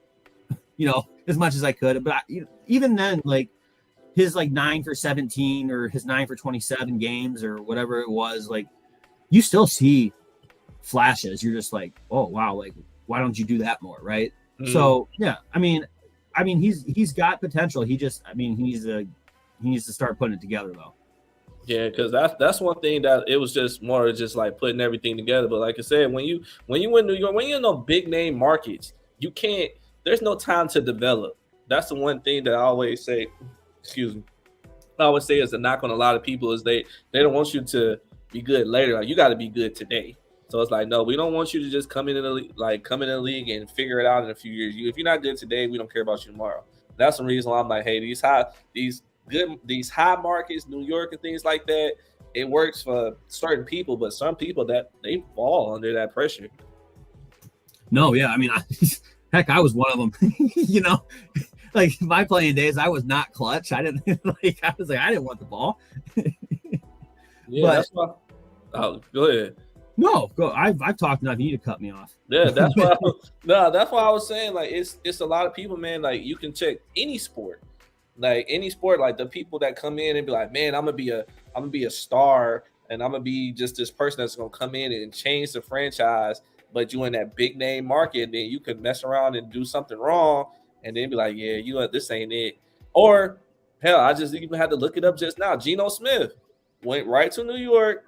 you know, as much as I could. But even then, like, his like 9 for 17 or his 9 for 27 games or whatever it was, like, you still see flashes. You're just like, oh wow, like, why don't you do that more, right? So yeah, I mean, he's got potential. He needs to start putting it together though. Yeah, because that's one thing that it was just more just like putting everything together. But like I said, when you in New York, when you're in those big name markets, you can't. There's no time to develop. That's the one thing that I always say. Excuse me. I always say is a knock on a lot of people is they don't want you to be good later. Like, you got to be good today. So it's like, no, we don't want you to just come in the league and figure it out in a few years. If you're not good today, we don't care about you tomorrow. That's the reason why I'm like, hey, these high markets, New York and things like that, it works for certain people, but some people that they fall under that pressure. No, yeah, I mean, I was one of them. You know, like, my playing days, I was not clutch. I didn't I didn't want the ball. Yeah, but, that's why. Oh, go ahead. No, go. I've talked enough. You need to cut me off. Yeah, that's why. That's why I was saying, like, it's a lot of people, man. Like, you can check any sport, like the people that come in and be like, man, I'm gonna be a star, and I'm gonna be just this person that's gonna come in and change the franchise. But you in that big name market, and then you could mess around and do something wrong, and then be like, yeah, this ain't it. Or hell, I just even had to look it up just now. Geno Smith went right to New York.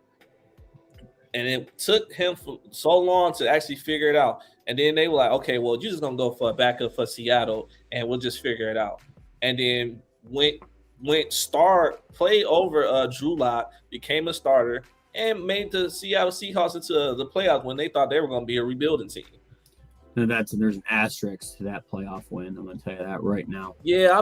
And it took him so long to actually figure it out. And then they were like, okay, well, you're just going to go for a backup for Seattle, and we'll just figure it out. And then went played over Drew Lock, became a starter, and made the Seattle Seahawks into the playoffs when they thought they were going to be a rebuilding team. And there's an asterisk to that playoff win. I'm going to tell you that right now. Yeah,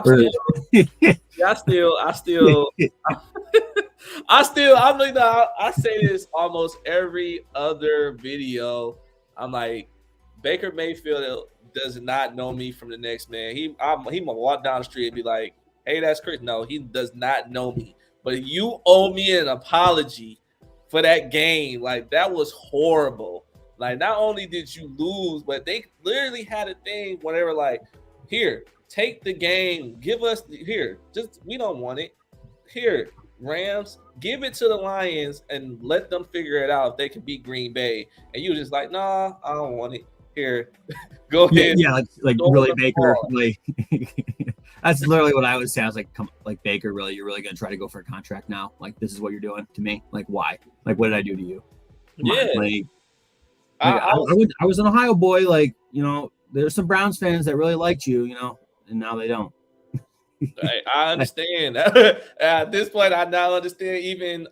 I say this almost every other video. I'm like, Baker Mayfield does not know me from the next man. He might walk down the street and be like, hey, that's Chris. No, he does not know me. But you owe me an apology for that game. Like, that was horrible. Like, not only did you lose, but they literally had a thing where they were like, here, take the game. Give us we don't want it. Here, Rams, give it to the Lions and let them figure it out if they can beat Green Bay. And you were just like, nah, I don't want it. Here, go ahead. Yeah, like really, Baker. Like, that's literally what I would say. I was like, Baker, really, you're really gonna try to go for a contract now? Like, this is what you're doing to me? Like, why? Like, what did I do to you? I was an Ohio boy. Like, you know, there's some Browns fans that really liked you, you know, and now they don't. I understand. At this point, I now understand. Even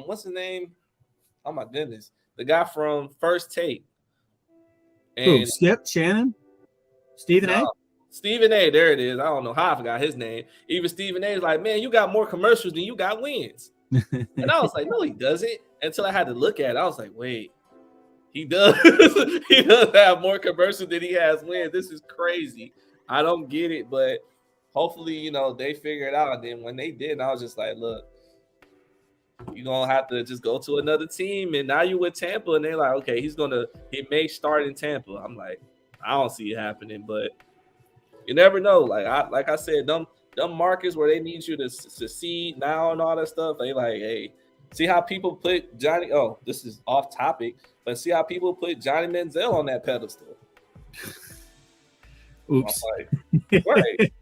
what's his name? Oh my goodness, the guy from First Take. And Skip Shannon, Stephen A. Stephen A. There it is. I don't know how I forgot his name. Even Stephen A. is like, man, you got more commercials than you got wins. And I was like, no, he doesn't. Until I had to look at it, I was like, wait, he does. He does have more commercials than he has wins. This is crazy. I don't get it, but hopefully, you know, they figure it out. And then when they did, I was just like, look, you're gonna have to just go to another team. And now you with Tampa, and they're like, okay, he may start in Tampa. I'm like, I don't see it happening, but you never know. Like I said, them markets where they need you to succeed now and all that stuff. They like, hey, see how people put Johnny. Oh, this is off topic, but see how people put Johnny Manziel on that pedestal. Oops. Like, right.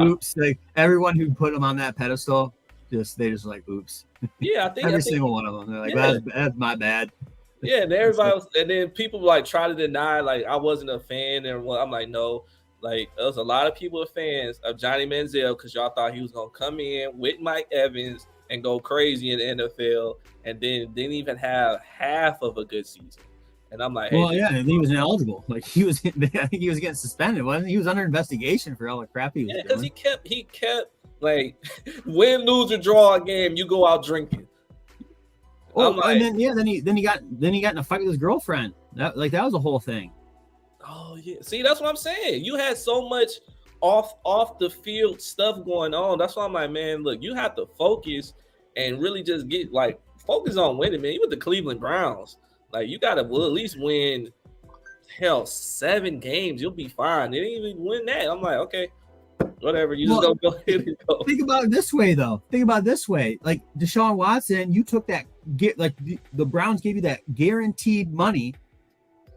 Oops. Like everyone who put him on that pedestal, they just like, oops. Yeah, I think every single one of them. They're like, yeah. that's my bad. Yeah, and everybody was, and then people like try to deny like I wasn't a fan, and I'm like, no, like there was a lot of people fans of Johnny Manziel because y'all thought he was gonna come in with Mike Evans and go crazy in the NFL, and then didn't even have half of a good season. And I'm like, hey, well, yeah, and he was ineligible. Like I think he was getting suspended, wasn't he? He was under investigation for all the crap he was doing. Because he kept like win, lose, or draw a game, you go out drinking. Oh, like, and then he got in a fight with his girlfriend. That was a whole thing. Oh yeah, see, that's what I'm saying. You had so much off the field stuff going on. That's why I'm like, man, look, you have to focus and really just get like focus on winning, man. You with the Cleveland Browns, like you got to at least win. Hell, 7 games, you'll be fine. They didn't even win that. I'm like, okay, whatever. You just go ahead and go. Think about it this way, though. Like Deshaun Watson, you took that the Browns gave you that guaranteed money,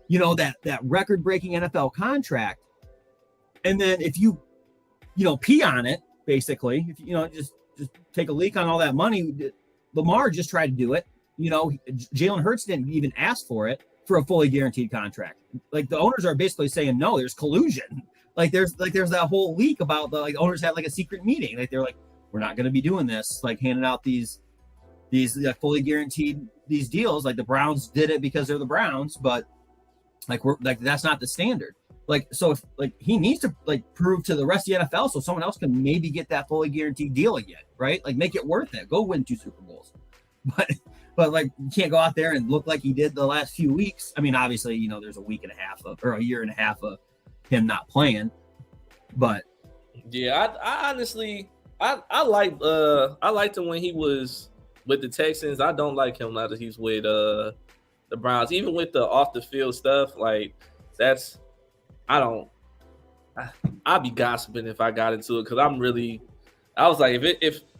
you know, that record-breaking NFL contract, and then if you pee on it, basically, if you know just take a leak on all that money, Lamar just tried to do it. You know, Jalen Hurts didn't even ask for it for a fully guaranteed contract. Like the owners are basically saying, no, there's collusion. Like there's that whole leak about the owners had like a secret meeting. Like they're like, we're not going to be doing this, like handing out these fully guaranteed these deals. Like the Browns did it because they're the Browns, but like we're like that's not the standard. Like so if like he needs to like prove to the rest of the NFL so someone else can maybe get that fully guaranteed deal again, right? Like make it worth it. Go win 2 Super Bowls. But like you can't go out there and look like he did the last few weeks. I mean, obviously, you know, there's a week and a half or a year and a half of him not playing. But yeah, I honestly I liked him when he was with the Texans. I don't like him now that he's with the Browns. Even with the off the field stuff, like that's I'd be gossiping if I got into it because I was like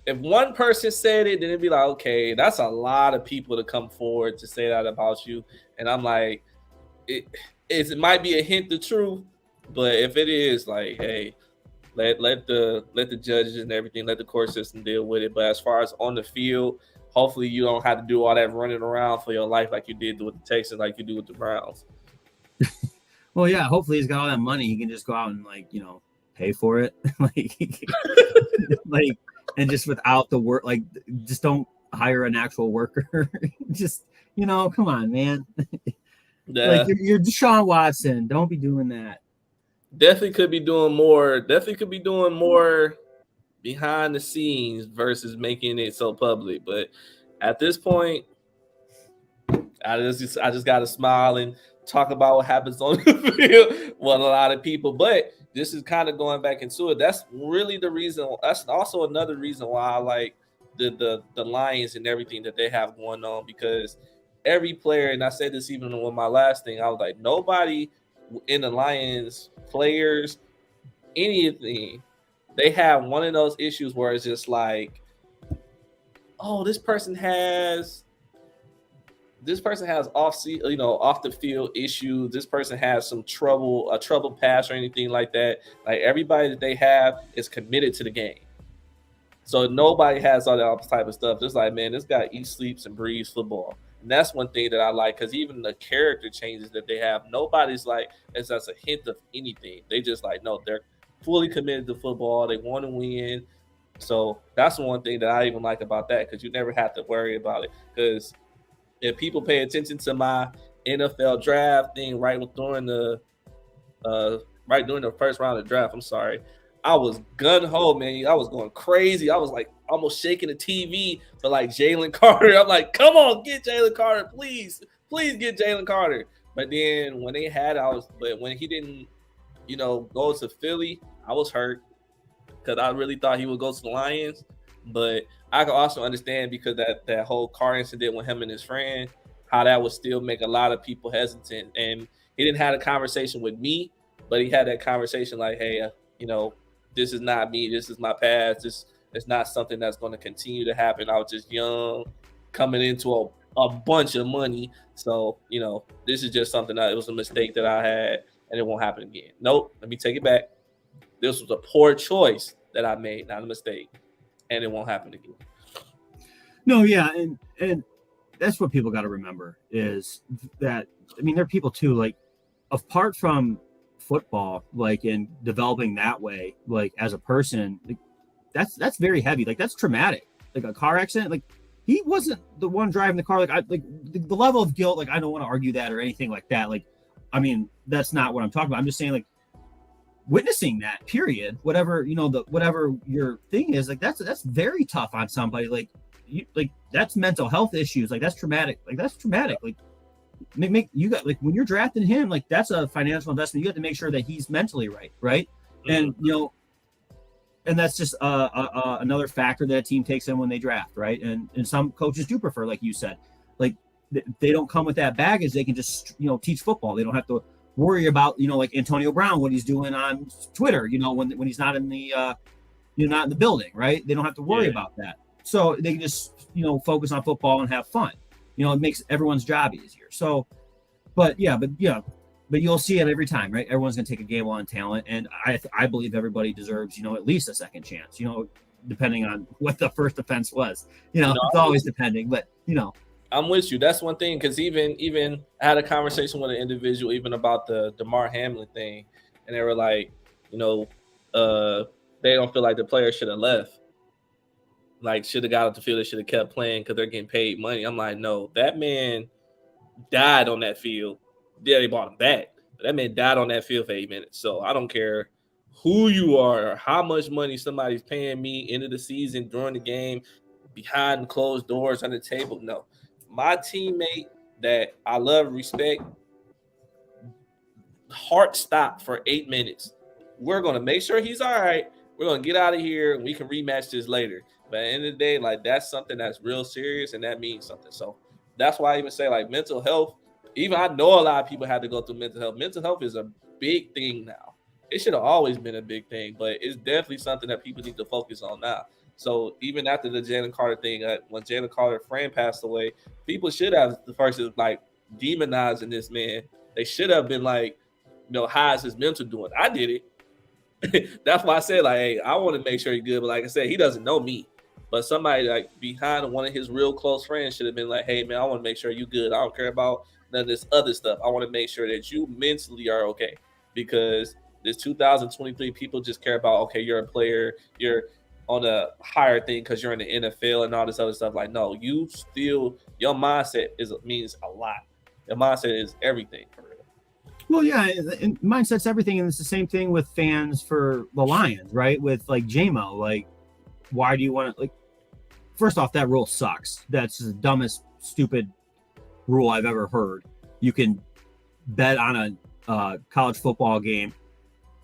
if one person said it, then it'd be like, okay, that's a lot of people to come forward to say that about you. And I'm like, it might be a hint of truth, but if it is, like, hey, let the judges and everything, let the court system deal with it. But as far as on the field, hopefully you don't have to do all that running around for your life like you did with the Texans, like you do with the Browns. Well, yeah, hopefully he's got all that money. He can just go out and pay for it, and just without the work, just don't hire an actual worker. Just come on, man. Yeah. You're Deshaun Watson. Don't be doing that. Definitely could be doing more behind the scenes versus making it so public. But at this point, I just got to smile and talk about what happens on the field with a lot of people. But this is kind of going back into it. That's really the reason. That's also another reason why I like the Lions and everything that they have going on, because every player, and I said this even with my last thing, I was like, nobody in the Lions, players, anything, they have one of those issues where it's just like, oh, this person has off the field issues. This person has some trouble pass or anything like that. Like everybody that they have is committed to the game. So nobody has all that type of stuff. Just like, man, this guy eats, sleeps, and breathes football. And that's one thing that I like, because even the character changes that they have, nobody's like, it's just a hint of anything. They just like, no, they're fully committed to football. They want to win. So that's one thing that I even like about that, because you never have to worry about it. Because if people pay attention to my NFL draft thing right during the first round of the draft, I'm sorry, I was gun-ho, man. I was going crazy. I was like almost shaking the TV for like Jalen Carter. I'm like, come on, get Jalen Carter, please get Jalen Carter. But then when they had, when he didn't, go to Philly, I was hurt. because I really thought he would go to the Lions. But I can also understand because that whole car incident with him and his friend, how that would still make a lot of people hesitant. And he didn't have a conversation with me, but he had that conversation like, hey, this is not me. This is my past. This is not something that's going to continue to happen. I was just young, coming into a bunch of money. So, this is just something that it was a mistake that I had, and it won't happen again. Nope. Let me take it back. This was a poor choice that I made, not a mistake, and it won't happen again. No, yeah, and that's what people got to remember is that, I mean, there are people too, like, apart from football, like, in developing that way, like, as a person, like, that's very heavy. Like, that's traumatic. Like, a car accident, like, he wasn't the one driving the car. Like, the level of guilt, like, I don't want to argue that or anything like that. Like, I mean, that's not what I'm talking about. I'm just saying, like, witnessing that, period, whatever, whatever your thing is, like, that's very tough on somebody. Like, that's mental health issues. Like, that's traumatic. Like, you got, like, when you're drafting him, like, that's a financial investment. You have to make sure that he's mentally right. Mm-hmm. And and that's just another factor that a team takes in when they draft, right? And some coaches do prefer, like you said, like, they don't come with that baggage. They can just teach football. They don't have to worry about like Antonio Brown, what he's doing on Twitter, when he's not in the not in the building, right? They don't have to worry about that. So they can just focus on football and have fun. It makes everyone's job easier. So, but you'll see it every time, right? Everyone's going to take a gamble on talent, and I believe everybody deserves at least a second chance. Depending on what the first offense was. It's always depending, but I'm with you. That's one thing, because even I had a conversation with an individual even about the Damar Hamlin thing, and they were like, they don't feel like the player should have left. Like, should have got off the field, they should have kept playing because they're getting paid money. I'm like, no, that man died on that field. Yeah, they brought him back, but that man died on that field for 8 minutes. So I don't care who you are or how much money somebody's paying me into the season, during the game, behind closed doors, on the table. No. My teammate that I love, respect, heart stopped for 8 minutes. We're going to make sure he's all right. We're going to get out of here, and we can rematch this later. But at the end of the day, like, that's something that's real serious, and that means something. So that's why I even say, like, mental health, even I know a lot of people had to go through mental health. Mental health is a big thing now. It should have always been a big thing, but it's definitely something that people need to focus on now. So even after the Jalen Carter thing, when Jalen Carter's friend passed away, people should have the first is like demonizing this man. They should have been like, how is his mental doing? I did it. That's why I said, like, hey, I want to make sure he's good. But like I said, he doesn't know me. But somebody like behind one of his real close friends should have been like, hey man, I want to make sure you're good. I don't care about none of this other stuff. I want to make sure that you mentally are okay, because this 2023 people just care about, okay, you're a player, you're on a higher thing because you're in the NFL and all this other stuff. Like, no, your mindset means a lot. Your mindset is everything for real. Well, yeah, and mindset's everything, and it's the same thing with fans for the Lions, right? With like J-Mo, like, why do you want to, like, first off, that rule sucks. That's the dumbest, stupid rule I've ever heard. You can bet on a college football game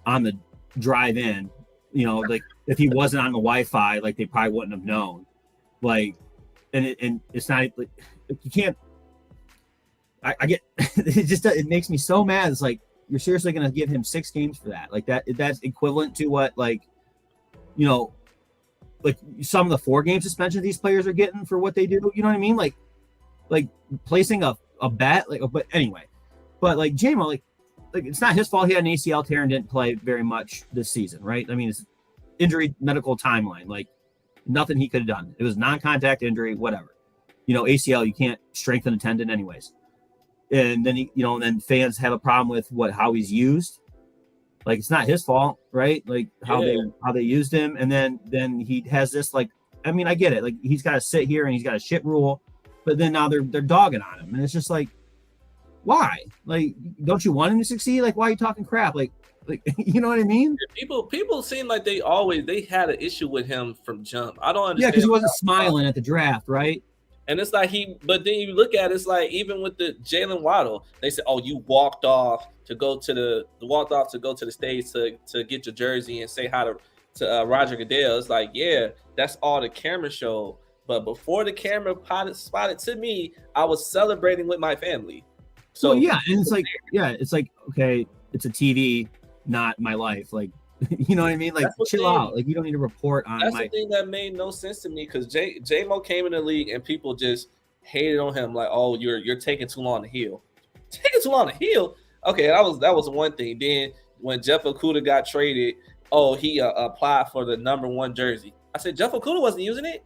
on the drive-in. Like, if he wasn't on the Wi-Fi, like, they probably wouldn't have known. Like, and it's not like, you can't. I get it makes me so mad. It's like, you're seriously going to give him 6 games for that? Like, that's equivalent to what, like, like some of the 4-game suspension these players are getting for what they do. You know what I mean? Like placing a bet. Like, but anyway, but like J-Mo, like it's not his fault. He had an ACL tear and didn't play very much this season, right? I mean, it's injury medical timeline, like nothing he could have done. It was non-contact injury, whatever. ACL, you can't strengthen a tendon anyways. And then and then fans have a problem with how he's used. Like, it's not his fault, right? Like how they used him, and then he has this, like, I mean, I get it. Like, he's got to sit here and he's got a shit rule, but then now they're dogging on him, and it's just like, why? Like, don't you want him to succeed? Like, why are you talking crap? Like you know what I mean? People seem like they had an issue with him from jump. I don't understand. Yeah, because he wasn't smiling at the draft, right? And it's like but then you look at it, it's like, even with the Jalen Waddle, they said, oh, you walked off to go to the stage to get your jersey and say hi to Roger Goodell. It's like, yeah, that's all the camera showed. But before the camera spotted to me, I was celebrating with my family. So well, yeah, and it's like, okay, it's a TV, not my life. Like, you know what I mean? Like, chill out. Like, you don't need to report on. That's the thing that made no sense to me, because J-Mo came in the league and people just hated on him, like, oh, you're taking too long to heal. Taking too long to heal. Okay, that was one thing. Then when Jeff Okudah got traded, oh, he applied for the #1 jersey. I said Jeff Okudah wasn't using it.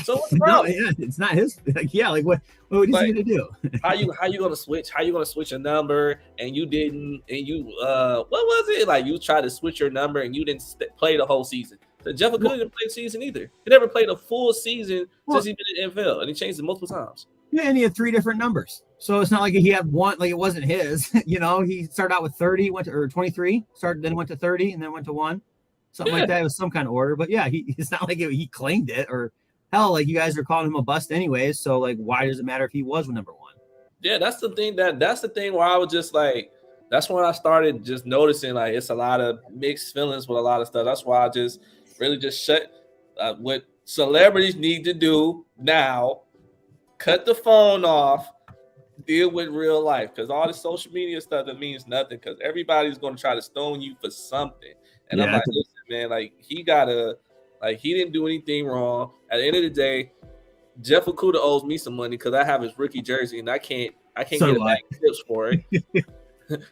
So what's the problem? No, yeah, it's not his. Like, yeah, like what is he gonna do? how you gonna switch? How you gonna switch a number and you didn't? And you what was it? Like, you tried to switch your number and you didn't play the whole season. So Jeff Okudah didn't play the season either. He never played a full season since he been in the NFL, and he changed it multiple times. Yeah, and he had 3 different numbers. So it's not like he had one, like it wasn't his. You know, he started out with 30, went to, or 23, then went to 30, and then went to 1. Something like that. It was some kind of order. But yeah, it's not like he claimed it, or hell, like you guys are calling him a bust anyways. So like, why does it matter if he was #1? Yeah, that's the thing where I was just like, that's when I started just noticing like it's a lot of mixed feelings with a lot of stuff. That's why I just really just shut what celebrities need to do now. Cut the phone off, deal with real life, because all the social media stuff, that means nothing, because everybody's going to try to stone you for something. And I'm like, listen, man, like he didn't do anything wrong. At the end of the day, Jeff Okudah owes me some money because I have his rookie jersey and I can't get a bag of tips for it.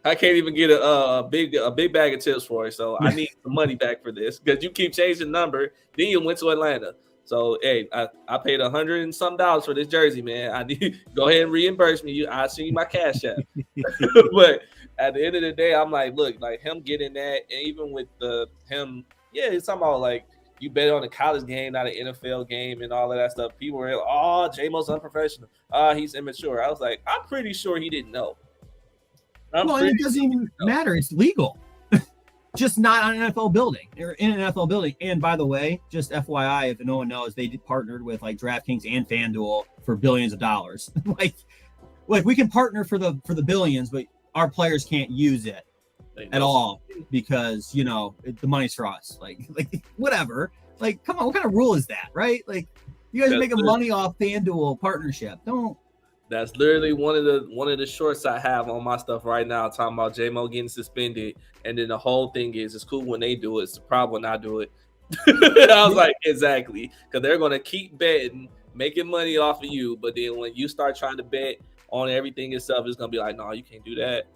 I can't even get a big bag of tips for it. So I need some money back for this, because you keep changing the number. Then you went to Atlanta. So hey, I paid $100 and some for this jersey, man. I need go ahead and reimburse me. I see you my cash app. But at the end of the day, I'm like, look, like him getting that, and even with him, yeah, it's talking about like you bet on a college game, not an NFL game, and all of that stuff. People were like, oh, J-Mo's unprofessional. He's immature. I was like, I'm pretty sure he didn't know. Well, and it doesn't even matter. It's legal. Just not on an NFL building or in an NFL building. And by the way, just FYI, if no one knows, they partnered with like DraftKings and FanDuel for billions of dollars. like we can partner for the billions, but our players can't use it at all because, you know, the money's for us. Like whatever. Like, come on, what kind of rule is that, right? Like, you guys are making money off FanDuel partnership. Don't. That's literally one of the shorts I have on my stuff right now, talking about J-Mo getting suspended, and then the whole thing is it's cool when they do it, it's the problem when I do it. I was like, exactly, because they're gonna keep betting, making money off of you, but then when you start trying to bet on everything itself, it's gonna be like, no, you can't do that.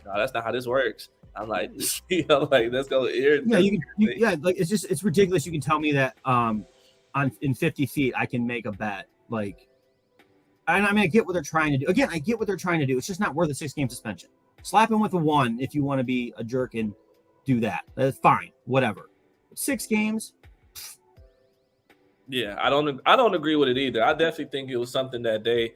No, that's not how this works. I'm like, let's go. Yeah, like it's ridiculous. You can tell me that in 50 feet I can make a bet, like. And I mean, I get what they're trying to do. Again, I get what they're trying to do. It's just not worth a 6-game suspension. Slap him with a 1 if you want to be a jerk and do that. That's fine, whatever. 6 games. Yeah, I don't agree with it either. I definitely think it was something that they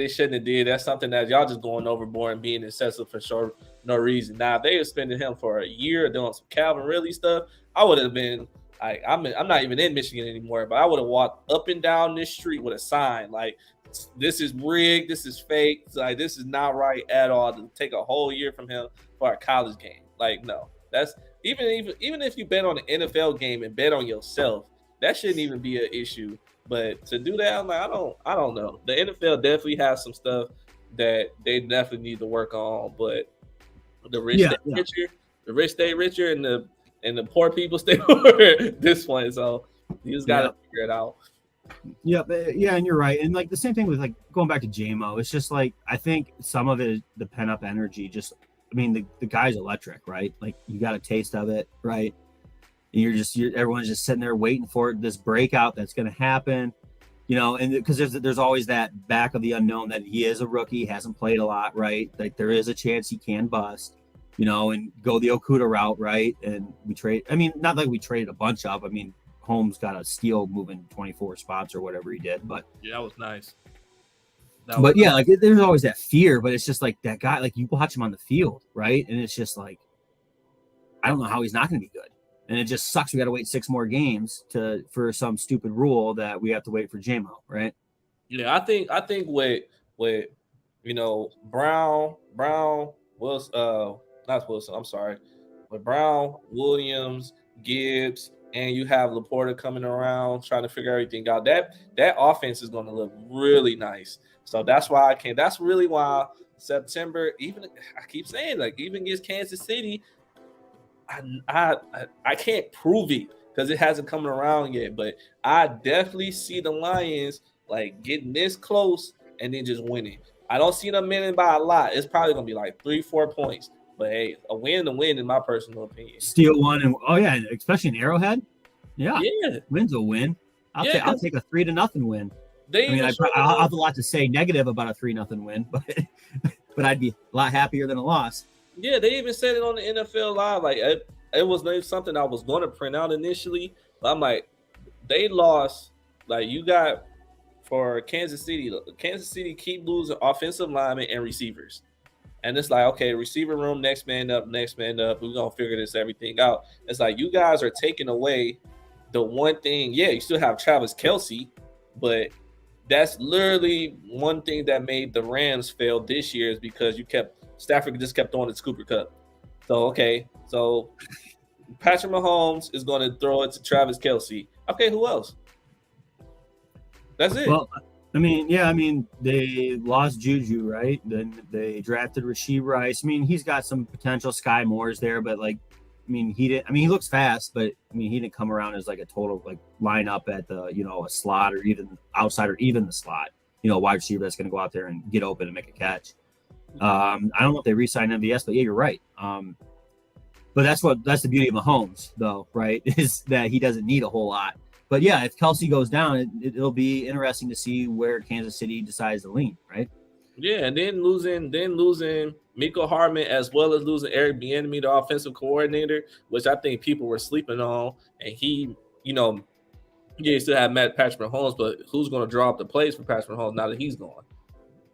shouldn't have did. That's something that y'all just going overboard and being excessive for sure, no reason. Now, if they suspended him for a year doing some Calvin Ridley stuff, I would have been like, I'm not even in Michigan anymore, but I would have walked up and down this street with a sign like, this is rigged, this is fake, like this is not right at all, to take a whole year from him for a college game. Like, no, that's even if you bet on an NFL game and bet on yourself, that shouldn't even be an issue. But to do that, I'm like, I don't know. The NFL definitely has some stuff that they definitely need to work on, but the rich stay richer, and the poor people stay poor. This one, so you just gotta figure it out. Yeah, and you're right. And like the same thing with like going back to J-Mo, it's just like I think some of it is the pent up energy. Just, I mean, the guy's electric, right? Like you got a taste of it, right? And everyone's just sitting there waiting for this breakout that's going to happen, you know. And because there's always that back of the unknown that he is a rookie, hasn't played a lot, right? Like there is a chance he can bust, you know, and go the Okudah route, right? And we trade. I mean, not like we traded a bunch of. I mean, Holmes got a steal moving 24 spots or whatever he did, but yeah, that was nice. Like there's always that fear, but it's just like that guy, like you watch him on the field, right? And it's just like, I don't know how he's not going to be good. And it just sucks. We got to wait 6 more games for some stupid rule that we have to wait for J-Mo, right? Yeah, I think with you know, Brown Wilson, not Wilson, I'm sorry. With Brown, Williams, Gibbs, and you have Laporta coming around trying to figure everything out. That offense is going to look really nice. So that's why I can't. That's really why September. Even I keep saying like even against Kansas City, I can't prove it because it hasn't come around yet. But I definitely see the Lions like getting this close and then just winning. I don't see them winning by a lot. It's probably gonna be like 3-4 points. But hey, a win to win in my personal opinion. Steal one and especially in Arrowhead. Yeah, Yeah, win's a win. I'll take a 3-0 win. I'll have a lot to say negative about a 3-0 win, but I'd be a lot happier than a loss. Yeah, they even said it on the NFL Live. Like it was maybe something I was going to print out initially, but I'm like, they lost. Like you got for Kansas City keep losing offensive linemen and receivers, and it's like okay, receiver room, next man up. We're gonna figure this everything out. It's like you guys are taking away the one thing. Yeah, you still have Travis Kelce, but that's literally one thing that made the Rams fail this year is because Stafford just kept throwing the Cooper Cup. So Patrick Mahomes is going to throw it to Travis Kelce. Okay, who else? That's it. Well, they lost Juju, right? Then they drafted Rashee Rice. I mean, he's got some potential. Sky Moore's there, but he looks fast, but he didn't come around as like a total like lineup at the a slot or even outside or even the slot. Wide receiver that's going to go out there and get open and make a catch. I don't know if they re-signed MVS, but yeah, you're right. But that's the beauty of Mahomes, though, right? Is that he doesn't need a whole lot. But yeah, if Kelce goes down, it'll be interesting to see where Kansas City decides to lean, right? Yeah, and then losing Miko Hardman as well as losing Eric Bieniemy, the offensive coordinator, which I think people were sleeping on. And he, you still have Patrick Mahomes, but who's going to draw up the plays for Patrick Mahomes now that he's gone?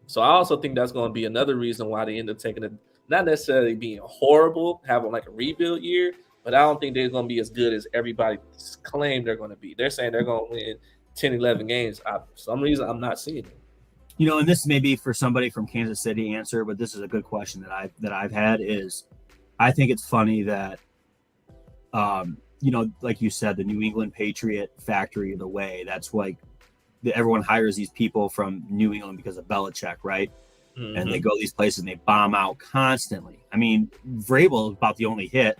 So I also think that's going to be another reason why they end up taking it, not necessarily being horrible, having like a rebuild year, but I don't think they're going to be as good as everybody claimed they're going to be. They're saying they're going to win 10, 11 games. For some reason, I'm not seeing it. And this may be for somebody from Kansas City answer, but this is a good question that I've had is I think it's funny that, like you said, the New England Patriot factory of the way, that's like everyone hires these people from New England because of Belichick, right? Mm-hmm. And they go these places and they bomb out constantly. I mean, Vrabel is about the only hit,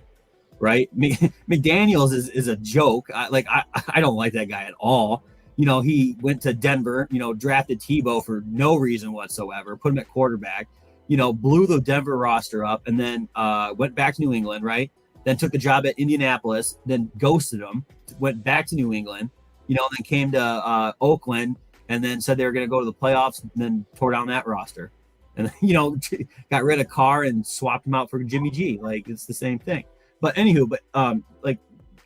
right? McDaniels is a joke. I don't like that guy at all. He went to Denver, drafted Tebow for no reason whatsoever, put him at quarterback, blew the Denver roster up, and then went back to New England, right? Then took the job at Indianapolis, then ghosted them, went back to New England, then came to Oakland, and then said they were going to go to the playoffs, and then tore down that roster. And, got rid of Carr and swapped him out for Jimmy G. Like, it's the same thing. But anywho,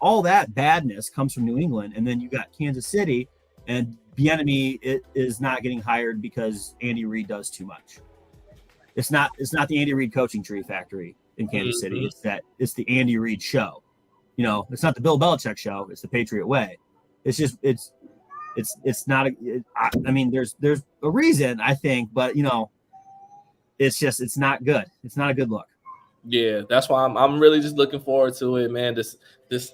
all that badness comes from New England, and then you got Kansas City, and Bieniemy is not getting hired because Andy Reid does too much. It's not the Andy Reid coaching tree factory in Kansas City. It's the Andy Reid show. It's not the Bill Belichick show. It's the Patriot way. It's just it's not. There's a reason I think, but it's not good. It's not a good look. Yeah, that's why I'm really just looking forward to it, man. This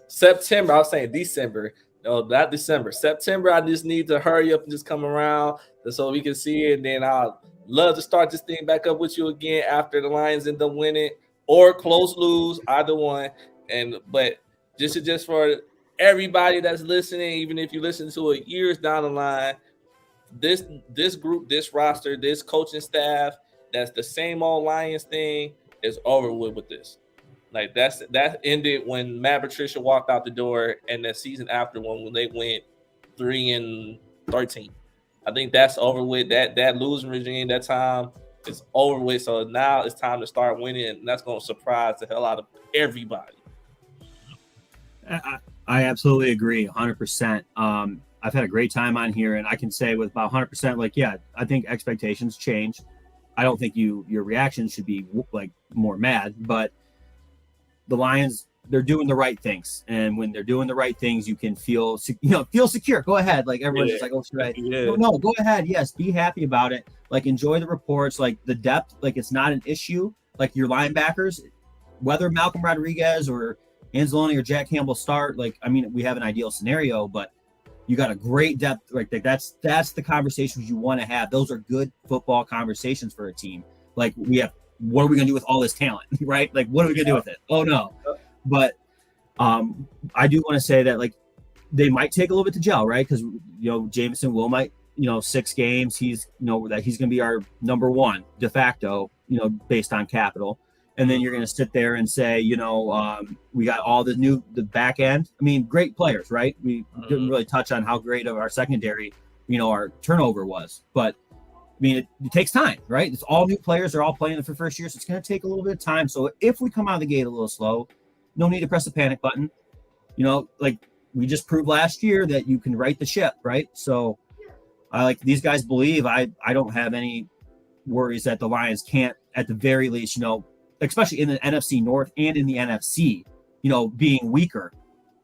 September, I was saying December. No, not December. September, I just need to hurry up and just come around so we can see it. And then I'll love to start this thing back up with you again after the Lions end up winning or close lose, either one. But just for everybody that's listening, even if you listen to it years down the line, this group, this roster, this coaching staff, that's the same old Lions thing is over with this. Like that ended when Matt Patricia walked out the door, and the season after when they went 3-13. I think that's over with. That losing regime, that time is over with. So now it's time to start winning, and that's going to surprise the hell out of everybody. I absolutely agree, 100%. I've had a great time on here, and I can say with about 100%, I think expectations change. I don't think your reaction should be more mad, but the Lions, they're doing the right things, and when they're doing the right things, you can feel secure. Go ahead, everyone's just oh, should I? Yeah. No, go ahead. Yes, be happy about it. Enjoy the reports. The depth, it's not an issue. Your linebackers, whether Malcolm Rodriguez or Anzalone or Jack Campbell start, like, I mean, we have an ideal scenario, but you got a great depth. Like that's the conversations you want to have. Those are good football conversations for a team. Like what are we going to do with all this talent, right? Like, what are we going to do with it? Oh no. But I do want to say that, like, they might take a little bit to gel, right? Because, Jameson will might, 6 games. He's, that he's going to be our number one de facto, based on capital. And then you're going to sit there and say, we got all the back end. I mean, great players, right? We didn't really touch on how great of our secondary, our turnover was. But, I mean, it takes time, right? It's all new players. They're all playing for first year. So it's going to take a little bit of time. So if we come out of the gate a little slow, no need to press the panic button. Like we just proved last year that you can right the ship, right? So these guys believe I don't have any worries that the Lions can't, at the very least, especially in the NFC North and in the NFC, being weaker,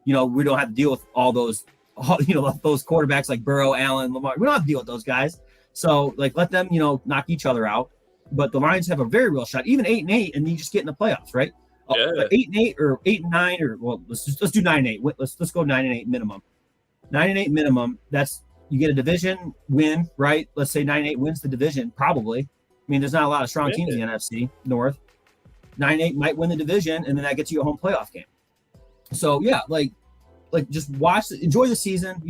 we don't have to deal with all those, those quarterbacks like Burrow, Allen, Lamar. We don't have to deal with those guys. So let them, knock each other out. But the Lions have a very real shot, even 8-8, and you just get in the playoffs, right? Yeah. 8-8 or 8-9, or let's do 9-8. Let's go 9-8 minimum. 9-8 minimum. That's, you get a division win, right? Let's say 9-8 wins the division, probably. I mean, there's not a lot of strong teams in the NFC North. 9-8 might win the division, and then that gets you a home playoff game. So yeah, like just enjoy the season.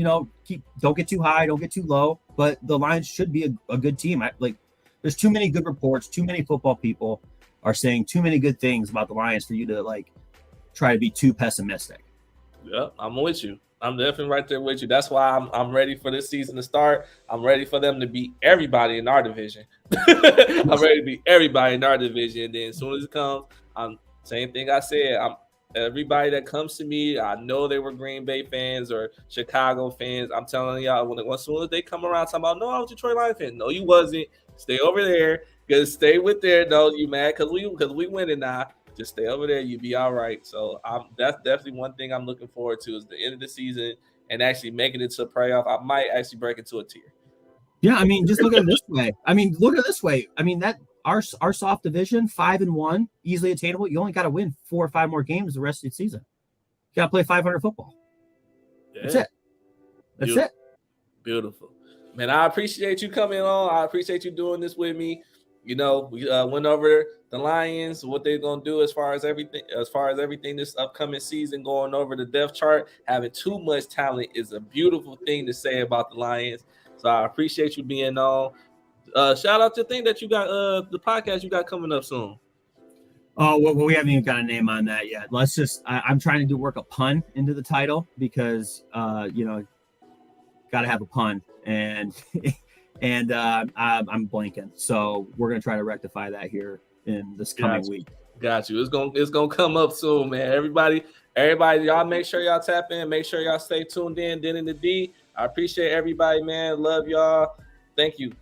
Don't get too high, don't get too low. But the Lions should be a good team. There's too many good reports. Too many football people are saying too many good things about the Lions for you to try to be too pessimistic. Yeah, I'm with you. I'm definitely right there with you. That's why I'm ready for this season to start. I'm ready for them to beat everybody in our division. I'm ready to beat everybody in our division. And then as soon as it comes, same thing I said. Everybody that comes to me, I know they were Green Bay fans or Chicago fans. I'm telling y'all, as soon as they come around talking about, no, I was a Detroit Lions fan. No, you wasn't. Stay over there. Because stay with there. No, you mad because we winning now. Just stay over there. You'll be all right. So that's definitely one thing I'm looking forward to is the end of the season and actually making it to a playoff. I might actually break into a tier. Yeah, I mean, just look at it this way. I mean, that our soft division, 5-1, easily attainable. You only got to win 4 or 5 more games the rest of the season. You got to play 500 football. Yeah. That's it. That's it. Beautiful. Man, I appreciate you coming on. I appreciate you doing this with me. We went over the Lions, what they're gonna do as far as everything this upcoming season, going over the depth chart. Having too much talent is a beautiful thing to say about the Lions. So I appreciate you being on. Shout out to the thing that you got, the podcast you got coming up soon. Oh, well, we haven't even got a name on that yet. Let's just, I'm trying to work a pun into the title because, got to have a pun. And I'm blanking. So we're going to try to rectify that here in this coming week. Got you. It's gonna come up soon, man. Everybody, y'all make sure y'all tap in. Make sure y'all stay tuned in. Den in the D. I appreciate everybody, man. Love y'all. Thank you.